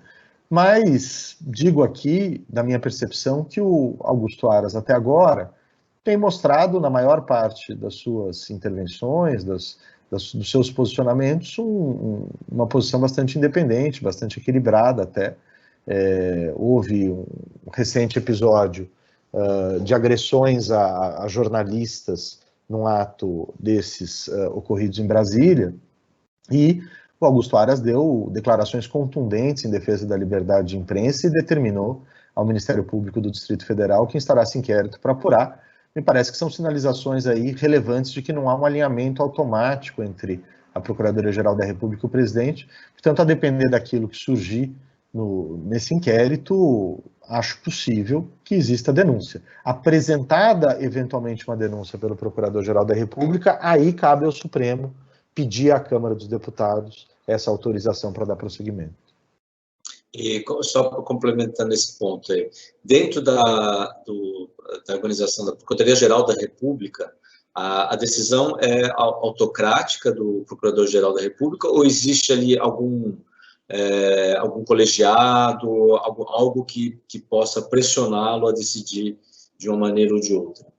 S2: mas digo aqui, da minha percepção, que o Augusto Aras, até agora, tem mostrado, na maior parte das suas intervenções, dos seus posicionamentos, uma posição bastante independente, bastante equilibrada até. Houve um recente episódio de agressões a jornalistas num ato desses ocorridos em Brasília, e o Augusto Aras deu declarações contundentes em defesa da liberdade de imprensa e determinou ao Ministério Público do Distrito Federal que instaurasse inquérito para apurar. Me parece que são sinalizações aí relevantes de que não há um alinhamento automático entre a Procuradoria-Geral da República e o presidente. Portanto, a depender daquilo que surgir nesse inquérito, acho possível que exista denúncia. Apresentada, eventualmente, uma denúncia pelo Procurador-Geral da República, aí cabe ao Supremo pedir à Câmara dos Deputados essa autorização para dar prosseguimento.
S1: E só complementando esse ponto aí, dentro da organização da Procuradoria-Geral da República, a decisão é autocrática do Procurador-Geral da República ou existe ali algum colegiado, algo que possa pressioná-lo a decidir de uma maneira ou de outra?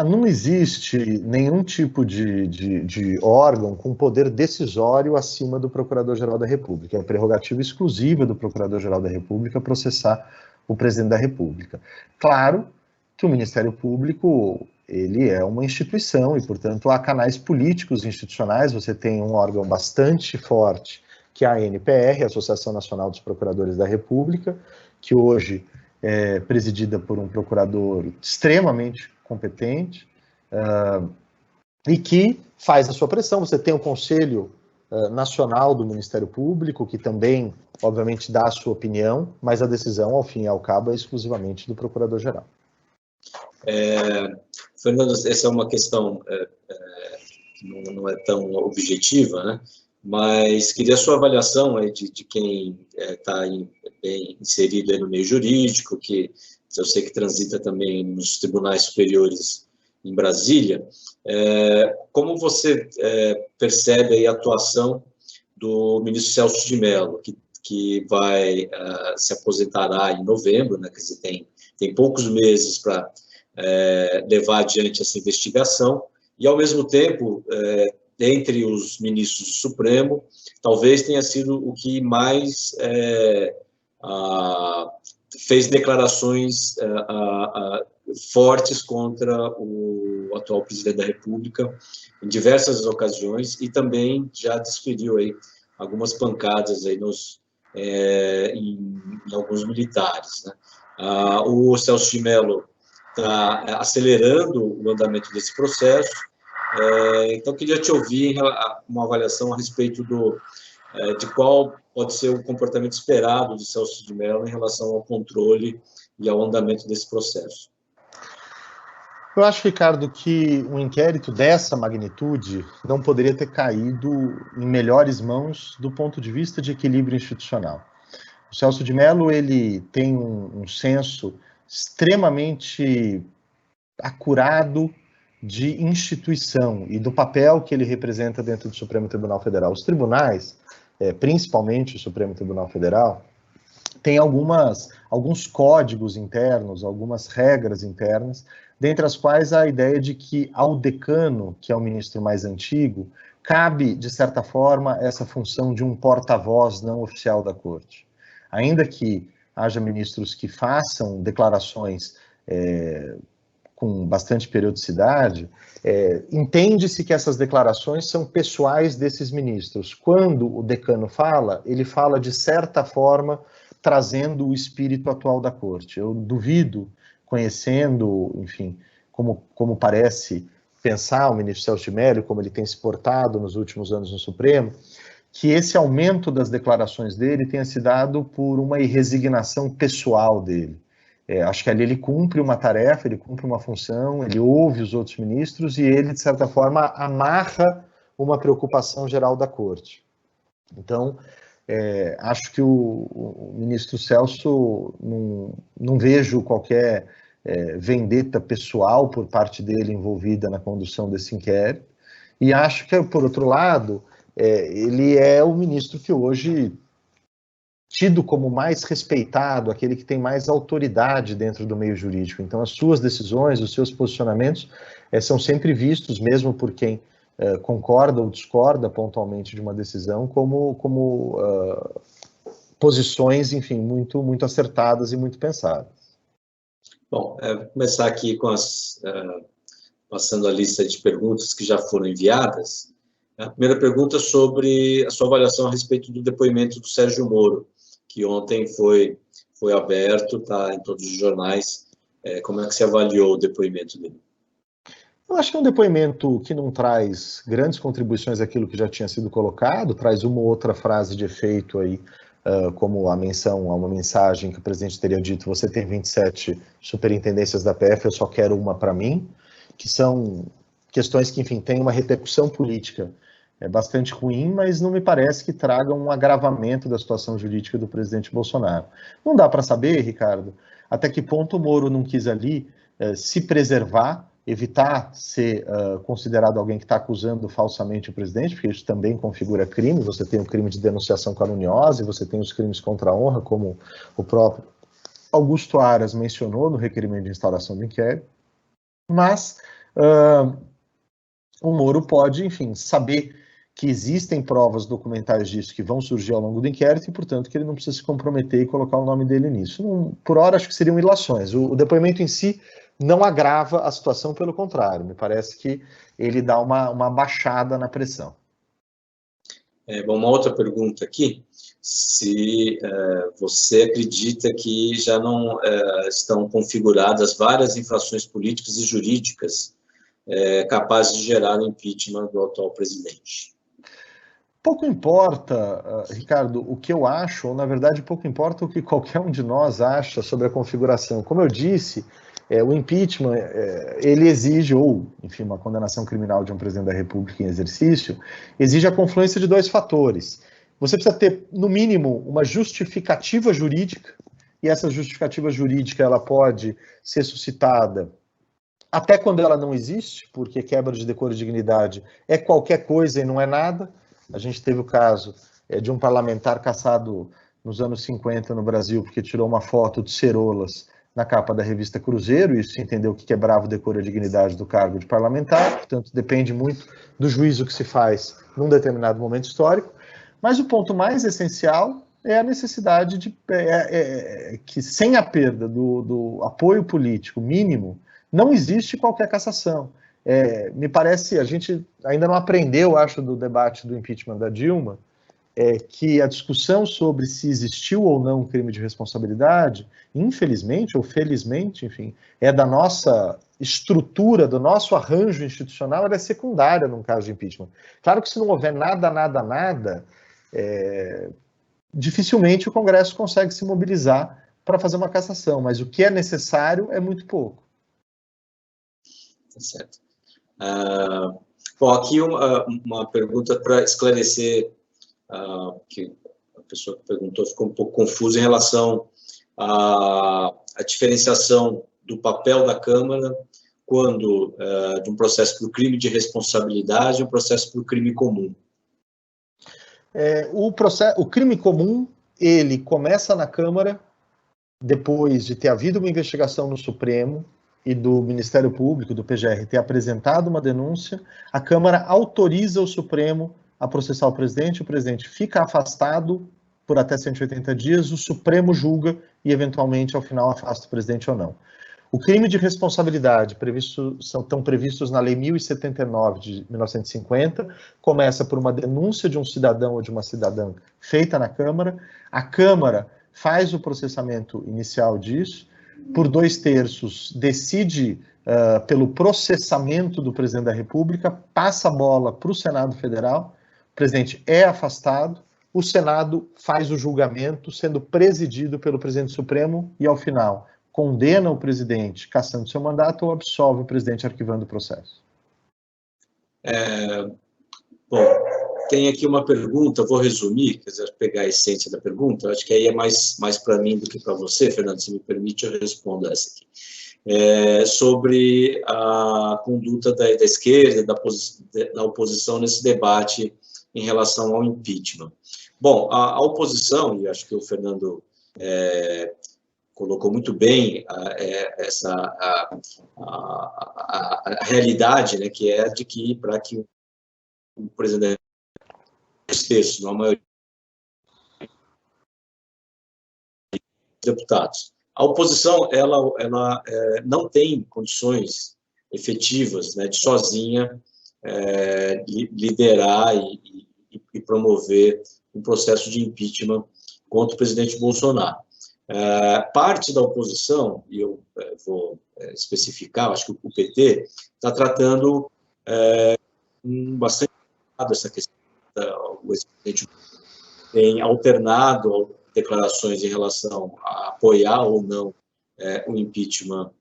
S2: Não existe nenhum tipo de órgão com poder decisório acima do Procurador-Geral da República. É prerrogativa exclusiva do Procurador-Geral da República processar o Presidente da República. Claro que o Ministério Público ele é uma instituição e, portanto, há canais políticos institucionais. Você tem um órgão bastante forte, que é a ANPR, a Associação Nacional dos Procuradores da República, que hoje é presidida por um procurador extremamente competente, e que faz a sua pressão. Você tem o Conselho Nacional do Ministério Público, que também, obviamente, dá a sua opinião, mas a decisão, ao fim e ao cabo, é exclusivamente do Procurador-Geral.
S1: Fernando, essa é uma questão que não é tão objetiva, né? Mas queria a sua avaliação aí de quem está bem inserido aí no meio jurídico, que eu sei que transita também nos tribunais superiores em Brasília. Como você percebe aí a atuação do ministro Celso de Mello, que vai se aposentará em novembro, né? Quer dizer, tem poucos meses para levar adiante essa investigação, e, ao mesmo tempo, entre os ministros do Supremo, talvez tenha sido o que mais fez declarações fortes contra o atual presidente da República em diversas ocasiões, e também já desferiu aí algumas pancadas aí em alguns militares, né? O Celso de Mello está acelerando o andamento desse processo. Então, queria te ouvir uma avaliação a respeito de qual pode ser o comportamento esperado de Celso de Mello em relação ao controle e ao andamento desse processo.
S2: Eu acho, Ricardo, que um inquérito dessa magnitude não poderia ter caído em melhores mãos do ponto de vista de equilíbrio institucional. O Celso de Mello, ele tem um senso extremamente acurado de instituição e do papel que ele representa dentro do Supremo Tribunal Federal. Os tribunais, principalmente o Supremo Tribunal Federal, tem alguns códigos internos, algumas regras internas, dentre as quais a ideia de que ao decano, que é o ministro mais antigo, cabe, de certa forma, essa função de um porta-voz não oficial da Corte. Ainda que haja ministros que façam declarações com bastante periodicidade, entende-se que essas declarações são pessoais desses ministros. Quando o decano fala, ele fala de certa forma trazendo o espírito atual da Corte. Eu duvido, conhecendo, enfim, como parece pensar o ministro Celso de Mello, como ele tem se portado nos últimos anos no Supremo, que esse aumento das declarações dele tenha se dado por uma irresignação pessoal dele. Acho que ali ele cumpre uma tarefa, ele cumpre uma função, ele ouve os outros ministros e ele, de certa forma, amarra uma preocupação geral da Corte. Então, acho que o ministro Celso, não vejo qualquer vendetta pessoal por parte dele envolvida na condução desse inquérito, e acho que, por outro lado, ele é o ministro que hoje, tido como mais respeitado, aquele que tem mais autoridade dentro do meio jurídico. Então, as suas decisões, os seus posicionamentos são sempre vistos, mesmo por quem concorda ou discorda pontualmente de uma decisão, como posições, enfim, muito, muito acertadas e muito pensadas.
S1: Bom, vou começar aqui passando a lista de perguntas que já foram enviadas. A primeira pergunta sobre a sua avaliação a respeito do depoimento do Sérgio Moro, que ontem foi aberto, está em todos os jornais. Como é que você avaliou o depoimento dele?
S2: Eu acho que é um depoimento que não traz grandes contribuições àquilo que já tinha sido colocado, traz uma ou outra frase de efeito aí, como a menção a uma mensagem que o presidente teria dito: você tem 27 superintendências da PF, eu só quero uma para mim, que são questões que, enfim, têm uma repercussão política bastante ruim, mas não me parece que tragam um agravamento da situação jurídica do presidente Bolsonaro. Não dá para saber, Ricardo, até que ponto o Moro não quis ali se preservar, evitar ser considerado alguém que está acusando falsamente o presidente, porque isso também configura crime. Você tem o crime de denunciação caluniosa, você tem os crimes contra a honra, como o próprio Augusto Aras mencionou no requerimento de instauração do inquérito. Mas o Moro pode, enfim, saber que existem provas documentais disso que vão surgir ao longo do inquérito e, portanto, que ele não precisa se comprometer e colocar o nome dele nisso. Por hora, acho que seriam ilações. O depoimento em si não agrava a situação, pelo contrário, me parece que ele dá uma baixada na pressão.
S1: Bom, uma outra pergunta aqui, se você acredita que já não estão configuradas várias infrações políticas e jurídicas capazes de gerar o impeachment do atual presidente.
S2: Pouco importa, Ricardo, o que eu acho, ou na verdade pouco importa o que qualquer um de nós acha sobre a configuração. Como eu disse, o impeachment, ele exige, ou, enfim, uma condenação criminal de um presidente da República em exercício, exige a confluência de dois fatores. Você precisa ter, no mínimo, uma justificativa jurídica, e essa justificativa jurídica ela pode ser suscitada até quando ela não existe, porque quebra de decoro e dignidade é qualquer coisa e não é nada. A gente teve o caso de um parlamentar caçado nos anos 50 no Brasil, porque tirou uma foto de cerolas na capa da revista Cruzeiro, e isso entendeu que quebrava o decoro e a dignidade do cargo de parlamentar, portanto depende muito do juízo que se faz num determinado momento histórico, mas o ponto mais essencial é a necessidade de que, sem a perda do apoio político mínimo, não existe qualquer cassação. Me parece, a gente ainda não aprendeu, acho, do debate do impeachment da Dilma, que a discussão sobre se existiu ou não um crime de responsabilidade, infelizmente ou felizmente, enfim, é da nossa estrutura, do nosso arranjo institucional, ela é secundária num caso de impeachment. Claro que se não houver nada, dificilmente o Congresso consegue se mobilizar para fazer uma cassação, mas o que é necessário é muito pouco.
S1: Tá certo. Bom, aqui uma pergunta para esclarecer, que a pessoa que perguntou ficou um pouco confusa em relação à diferenciação do papel da Câmara quando de um processo por crime de responsabilidade e um processo por crime comum.
S2: O crime comum, ele começa na Câmara, depois de ter havido uma investigação no Supremo e do Ministério Público, do PGR, ter apresentado uma denúncia, a Câmara autoriza o Supremo a processar o presidente fica afastado por até 180 dias, o Supremo julga e, eventualmente, ao final, afasta o presidente ou não. O crime de responsabilidade estão previstos na Lei 1079 de 1950, começa por uma denúncia de um cidadão ou de uma cidadã feita na Câmara, a Câmara faz o processamento inicial disso, por 2/3 decide pelo processamento do presidente da República, passa a bola para o Senado Federal, o presidente é afastado, o Senado faz o julgamento, sendo presidido pelo presidente Supremo, e ao final condena o presidente cassando seu mandato ou absolve o presidente arquivando o processo.
S1: Bom, tem aqui uma pergunta, vou resumir, quer dizer, pegar a essência da pergunta, acho que aí é mais para mim do que para você, Fernando, se me permite, eu respondo essa aqui. Sobre a conduta da esquerda, da oposição nesse debate em relação ao impeachment. Bom, a oposição, e acho que o Fernando colocou muito bem a realidade, né, que é de que, para que o presidente terços, na maioria dos deputados. A oposição, ela não tem condições efetivas, né, de sozinha liderar e promover um processo de impeachment contra o presidente Bolsonaro. Parte da oposição, e eu vou especificar, acho que o PT está tratando bastante essa questão. O ex-presidente tem alternado declarações em relação a apoiar ou não o impeachment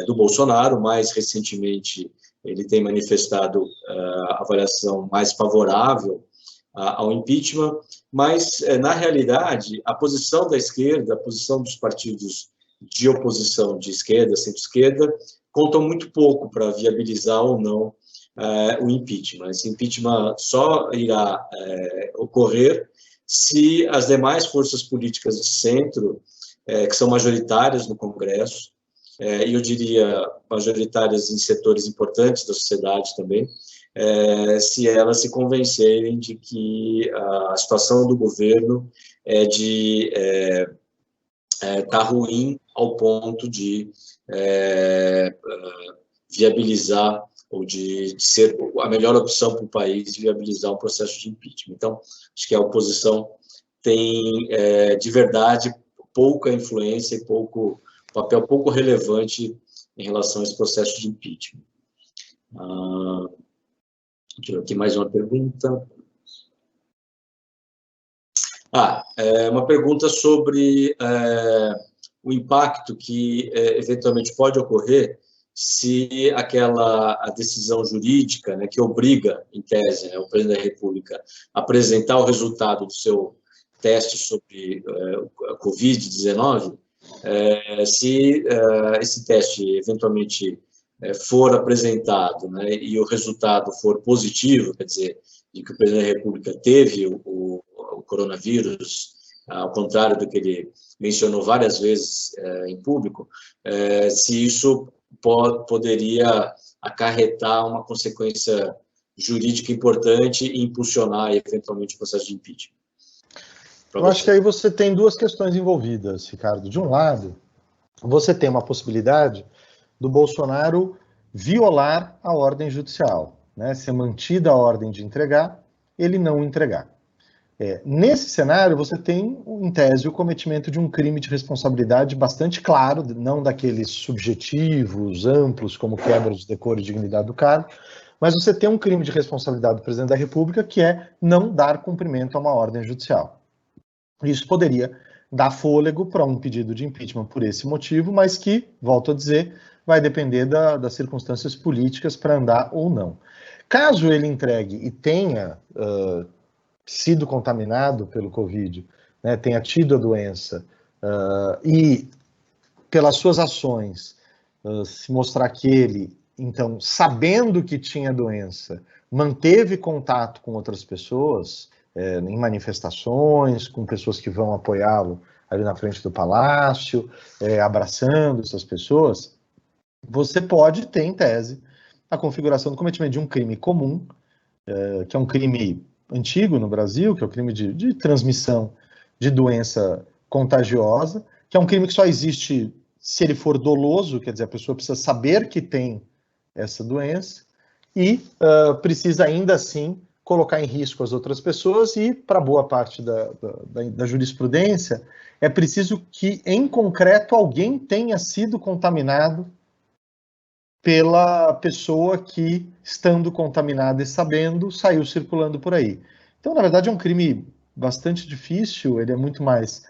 S1: do Bolsonaro. Mais recentemente, ele tem manifestado a avaliação mais favorável ao impeachment, mas, na realidade, a posição da esquerda, a posição dos partidos de oposição de esquerda, centro-esquerda, contam muito pouco para viabilizar ou não o impeachment. Esse impeachment só irá ocorrer se as demais forças políticas de centro, que são majoritárias no Congresso, e eu diria majoritárias em setores importantes da sociedade também, se elas se convencerem de que a situação do governo está ruim ao ponto de viabilizar, ou de ser a melhor opção para o país, viabilizar um processo de impeachment. Então, acho que a oposição tem, de verdade, pouca influência e papel pouco relevante em relação a esse processo de impeachment. Deixa eu ver aqui mais uma pergunta. Uma pergunta sobre o impacto que eventualmente pode ocorrer se a decisão jurídica, né, que obriga, em tese, né, o presidente da República a apresentar o resultado do seu teste sobre a Covid-19, se esse teste eventualmente for apresentado, né, e o resultado for positivo, quer dizer, de que o presidente da República teve o coronavírus, ao contrário do que ele mencionou várias vezes em público, se isso poderia acarretar uma consequência jurídica importante e impulsionar, eventualmente, o processo de impeachment.
S2: Eu acho que aí você tem duas questões envolvidas, Ricardo. De um lado, você tem uma possibilidade do Bolsonaro violar a ordem judicial, né? Ser mantida a ordem de entregar, ele não entregar. Nesse cenário, você tem, em tese, o cometimento de um crime de responsabilidade bastante claro, não daqueles subjetivos, amplos, como quebra de decoro e dignidade do cargo, mas você tem um crime de responsabilidade do presidente da República, que é não dar cumprimento a uma ordem judicial. Isso poderia dar fôlego para um pedido de impeachment por esse motivo, mas que, volto a dizer, vai depender das circunstâncias políticas para andar ou não. Caso ele entregue e tenha sido contaminado pelo Covid, né, tenha tido a doença e, pelas suas ações, se mostrar que ele, então, sabendo que tinha doença, manteve contato com outras pessoas, em manifestações, com pessoas que vão apoiá-lo ali na frente do palácio, abraçando essas pessoas, você pode ter, em tese, a configuração do cometimento de um crime comum, que é um crime antigo no Brasil, que é o crime de transmissão de doença contagiosa, que é um crime que só existe se ele for doloso, quer dizer, a pessoa precisa saber que tem essa doença e precisa ainda assim colocar em risco as outras pessoas e, para boa parte da jurisprudência, é preciso que, em concreto, alguém tenha sido contaminado pela pessoa que, estando contaminada e sabendo, saiu circulando por aí. Então, na verdade, é um crime bastante difícil, ele é muito mais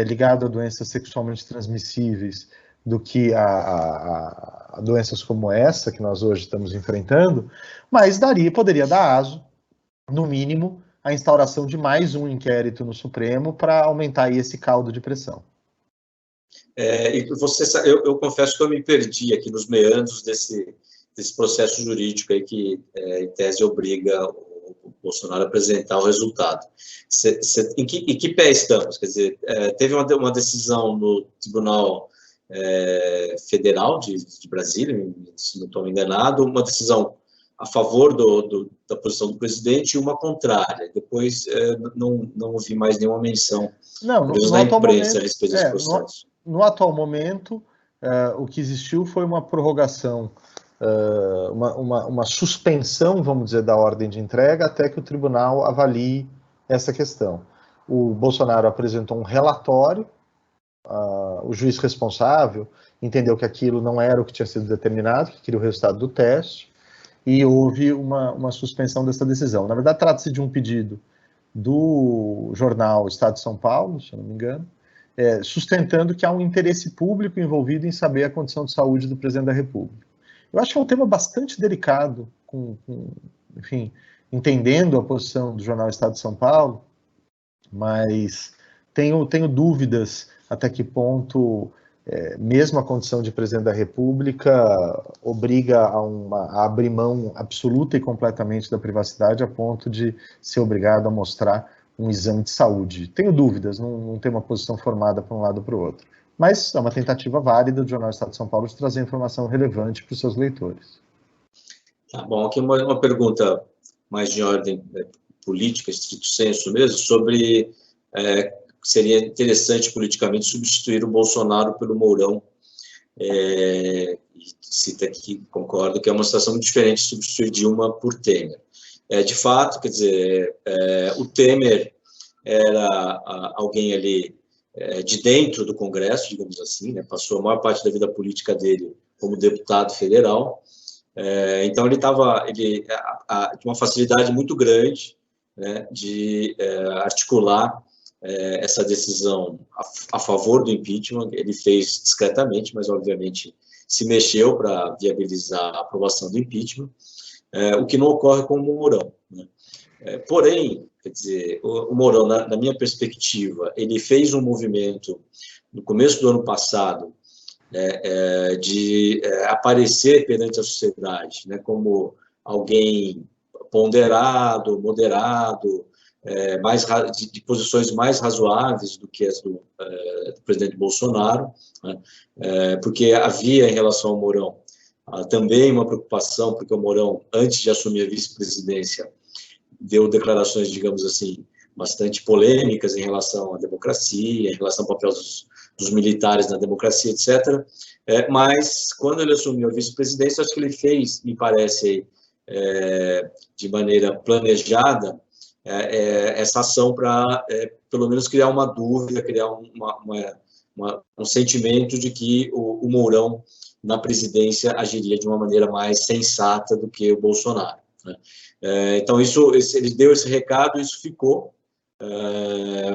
S2: ligado a doenças sexualmente transmissíveis do que a doenças como essa que nós hoje estamos enfrentando, mas poderia dar aso, no mínimo, à instauração de mais um inquérito no Supremo para aumentar aí esse caldo de pressão.
S1: E eu confesso que eu me perdi aqui nos meandros desse processo jurídico aí que, em tese, obriga o Bolsonaro a apresentar o resultado. Em que pé estamos? Quer dizer, teve uma decisão no Tribunal Federal de Brasília, se não estou enganado, uma decisão a favor da posição do presidente e uma contrária. Depois, não ouvi mais nenhuma menção
S2: na
S1: imprensa a respeito desse processo.
S2: No atual momento, o que existiu foi uma prorrogação, uma suspensão, vamos dizer, da ordem de entrega até que o tribunal avalie essa questão. O Bolsonaro apresentou um relatório, o juiz responsável entendeu que aquilo não era o que tinha sido determinado, que queria o resultado do teste, e houve uma suspensão dessa decisão. Na verdade, trata-se de um pedido do jornal Estado de São Paulo, se eu não me engano, sustentando que há um interesse público envolvido em saber a condição de saúde do presidente da República. Eu acho que é um tema bastante delicado, enfim, entendendo a posição do jornal Estado de São Paulo, mas tenho dúvidas até que ponto, mesmo a condição de presidente da República, obriga a abrir mão absoluta e completamente da privacidade a ponto de ser obrigado a mostrar um exame de saúde. Tenho dúvidas, não tenho uma posição formada para um lado ou para o outro. Mas é uma tentativa válida do Jornal Estado de São Paulo de trazer informação relevante para os seus leitores.
S1: Tá bom, aqui uma pergunta mais de ordem política, estrito sensu mesmo, sobre seria interessante politicamente substituir o Bolsonaro pelo Mourão e cita aqui, concordo, que é uma situação muito diferente de substituir Dilma por Temer. De fato, quer dizer, o Temer era alguém ali de dentro do Congresso, digamos assim, né? Passou a maior parte da vida política dele como deputado federal, então ele tinha uma facilidade muito grande, né, de articular essa decisão a favor do impeachment. Ele fez discretamente, mas obviamente se mexeu para viabilizar a aprovação do impeachment, o que não ocorre com o Mourão, né? Porém, quer dizer, o Mourão, na minha perspectiva, ele fez um movimento no começo do ano passado, de aparecer perante a sociedade, né, como alguém ponderado, moderado, de posições mais razoáveis do que as do presidente Bolsonaro, né, porque havia, em relação ao Mourão, também uma preocupação, porque o Mourão, antes de assumir a vice-presidência, deu declarações, digamos assim, bastante polêmicas em relação à democracia, em relação ao papel dos militares na democracia, etc. Mas, quando ele assumiu a vice-presidência, acho que ele fez, me parece, de maneira planejada, essa ação para, pelo menos, criar uma dúvida, criar um sentimento de que o Mourão, na presidência, agiria de uma maneira mais sensata do que o Bolsonaro, né? Então, ele deu esse recado, isso ficou,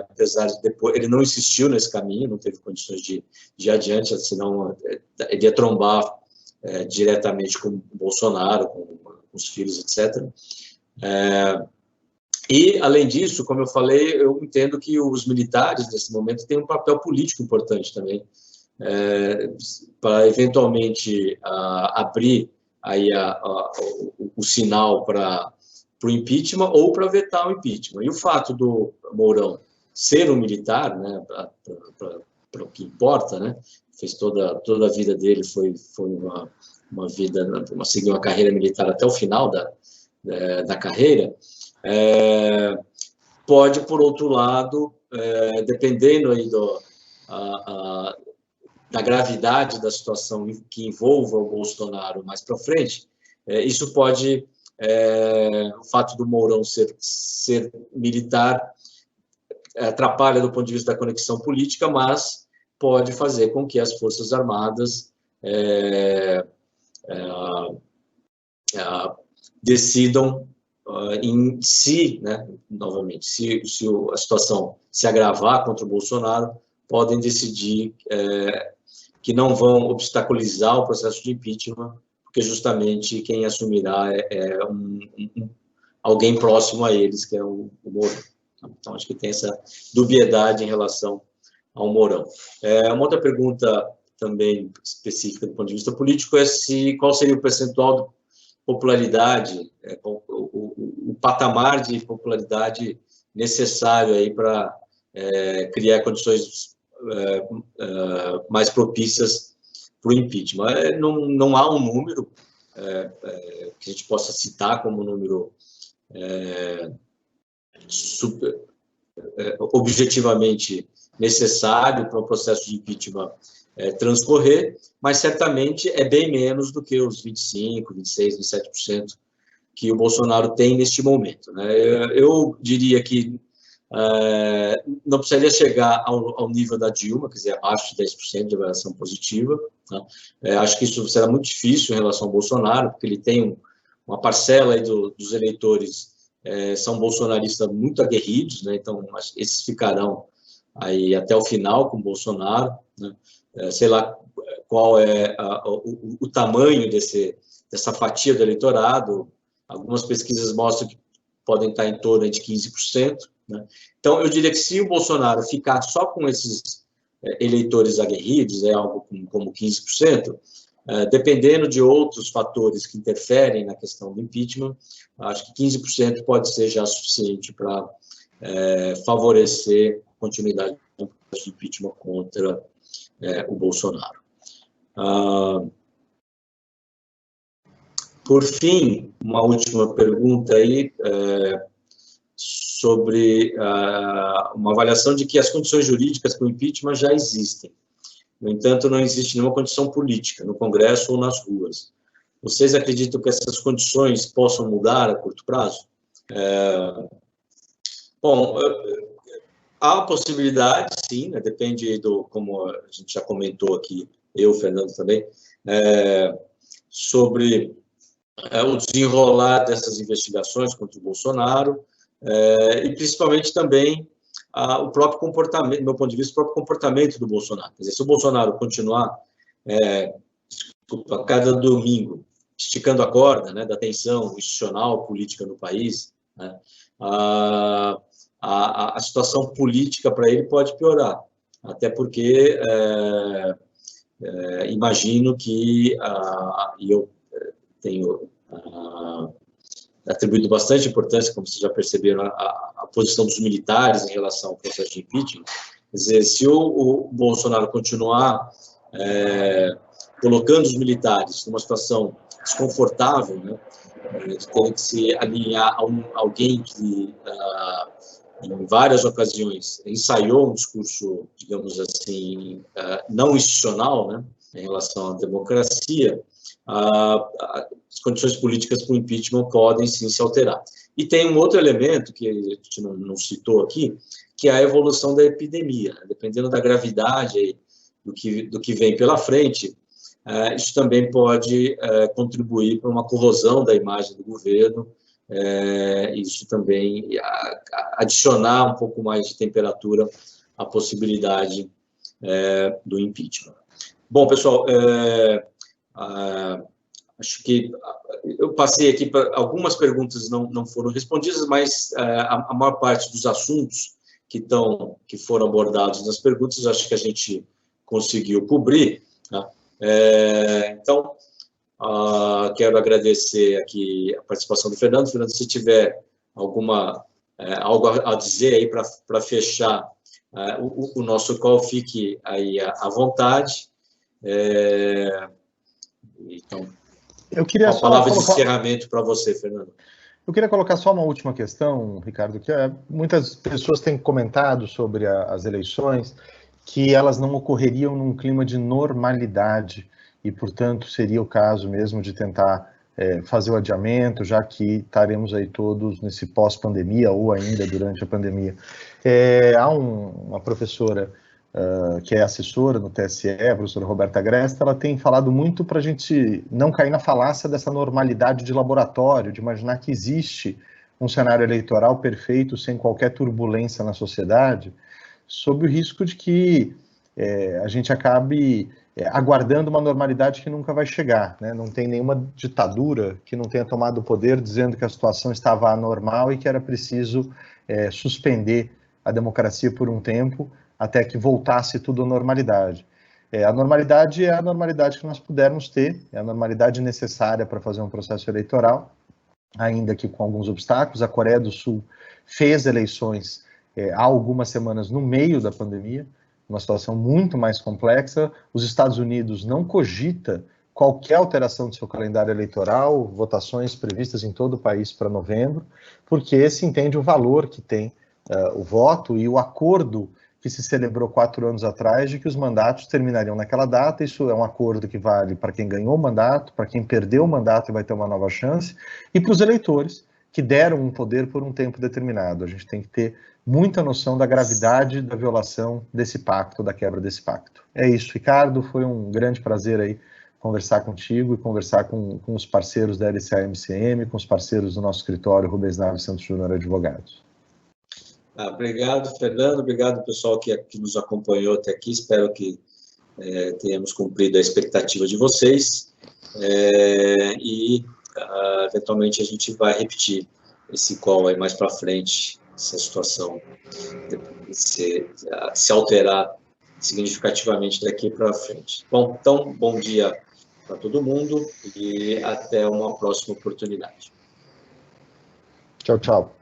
S1: apesar de depois, ele não insistiu nesse caminho, não teve condições de ir adiante, senão ele ia trombar diretamente com o Bolsonaro, com os filhos, etc. E, além disso, como eu falei, eu entendo que os militares, nesse momento, têm um papel político importante também, para, eventualmente, abrir aí o sinal para o impeachment ou para vetar o impeachment. E o fato do Mourão ser um militar, né, para o que importa, né, fez toda a vida dele, foi uma vida, seguiu uma carreira militar até o final da carreira, pode, por outro lado, dependendo aí da gravidade da situação que envolva o Bolsonaro mais para frente, isso pode, o fato do Mourão ser militar atrapalha do ponto de vista da conexão política, mas pode fazer com que as Forças Armadas decidam em si, né, novamente, se a situação se agravar contra o Bolsonaro, podem decidir que não vão obstaculizar o processo de impeachment, porque justamente quem assumirá alguém próximo a eles, que é o Mourão. Então, acho que tem essa dubiedade em relação ao Mourão. Uma outra pergunta também específica do ponto de vista político é qual seria o percentual de popularidade, o patamar de popularidade necessário aí para criar condições mais propícias para o impeachment. Não há um número que a gente possa citar como número objetivamente necessário para o processo de impeachment transcorrer, mas certamente é bem menos do que os 25%, 26%, 27% que o Bolsonaro tem neste momento, né? Eu diria que não precisaria chegar ao nível da Dilma, quer dizer, abaixo de 10% de avaliação positiva, tá? Acho que isso será muito difícil em relação ao Bolsonaro, porque ele tem uma parcela aí dos eleitores, são bolsonaristas muito aguerridos, né? Então esses ficarão aí até o final com o Bolsonaro, né? Sei lá qual é o tamanho dessa fatia do eleitorado. Algumas pesquisas mostram que podem estar em torno de 15%, né? Então, eu diria que se o Bolsonaro ficar só com esses eleitores aguerridos, algo como 15%, dependendo de outros fatores que interferem na questão do impeachment, acho que 15% pode ser já suficiente para favorecer a continuidade do processo de impeachment contra o Bolsonaro. Por fim, uma última pergunta aí, sobre uma avaliação de que as condições jurídicas para o impeachment já existem. No entanto, não existe nenhuma condição política no Congresso ou nas ruas. Vocês acreditam que essas condições possam mudar a curto prazo? Bom, há possibilidade, sim, né? Depende do, como a gente já comentou aqui, eu, Fernando também, sobre o desenrolar dessas investigações contra o Bolsonaro, e principalmente também o próprio comportamento, do meu ponto de vista, o próprio comportamento do Bolsonaro. Quer dizer, se o Bolsonaro continuar, a cada domingo, esticando a corda, né, da tensão institucional, política no país, né, a situação política para ele pode piorar, até porque imagino que, e eu tenho atribuído bastante importância, como vocês já perceberam, a posição dos militares em relação ao processo de impeachment. Quer dizer, se o Bolsonaro continuar colocando os militares numa situação desconfortável, né, de ter que se alinhar a alguém que, em várias ocasiões, ensaiou um discurso, digamos assim, não institucional, né, em relação à democracia, as condições políticas para o impeachment podem sim se alterar. E tem um outro elemento que a gente não citou aqui, que é a evolução da epidemia. Dependendo da gravidade do que vem pela frente, isso também pode contribuir para uma corrosão da imagem do governo, isso também adicionar um pouco mais de temperatura à possibilidade do impeachment. Bom, pessoal, acho que eu passei aqui para algumas perguntas não foram respondidas, mas a maior parte dos assuntos que foram abordados nas perguntas, acho que a gente conseguiu cobrir, né? Então, quero agradecer aqui a participação do Fernando. Fernando, se tiver algo a dizer aí para fechar o nosso call, fique aí à vontade. Então,
S2: eu queria
S1: uma palavra de encerramento para você, Fernando.
S2: Eu queria colocar só uma última questão, Ricardo, que muitas pessoas têm comentado sobre as eleições, que elas não ocorreriam num clima de normalidade e, portanto, seria o caso mesmo de tentar fazer o adiamento, já que estaremos aí todos nesse pós-pandemia ou ainda durante a pandemia. Há uma professora que é assessora no TSE, a professora Roberta Gresta, ela tem falado muito para a gente não cair na falácia dessa normalidade de laboratório, de imaginar que existe um cenário eleitoral perfeito, sem qualquer turbulência na sociedade, sob o risco de que a gente acabe aguardando uma normalidade que nunca vai chegar, né? Não tem nenhuma ditadura que não tenha tomado o poder dizendo que a situação estava anormal e que era preciso suspender a democracia por um tempo até que voltasse tudo à normalidade. A normalidade é a normalidade que nós pudermos ter, é a normalidade necessária para fazer um processo eleitoral, ainda que com alguns obstáculos. A Coreia do Sul fez eleições há algumas semanas no meio da pandemia, uma situação muito mais complexa. Os Estados Unidos não cogita qualquer alteração do seu calendário eleitoral, votações previstas em todo o país para novembro, porque se entende o valor que tem o voto e o acordo que se celebrou 4 anos atrás de que os mandatos terminariam naquela data. Isso é um acordo que vale para quem ganhou o mandato, para quem perdeu o mandato e vai ter uma nova chance, e para os eleitores que deram um poder por um tempo determinado. A gente tem que ter muita noção da gravidade da violação desse pacto, da quebra desse pacto. É isso, Ricardo, foi um grande prazer aí conversar contigo e conversar com os parceiros da LCA-MCM, com os parceiros do nosso escritório Rubens Naves Santos Júnior Advogados.
S1: Obrigado, Fernando. Obrigado, pessoal que nos acompanhou até aqui. Espero que tenhamos cumprido a expectativa de vocês. Eventualmente, a gente vai repetir esse call aí mais para frente, se a situação se alterar significativamente daqui para frente. Bom, então, bom dia para todo mundo e até uma próxima oportunidade.
S2: Tchau, tchau.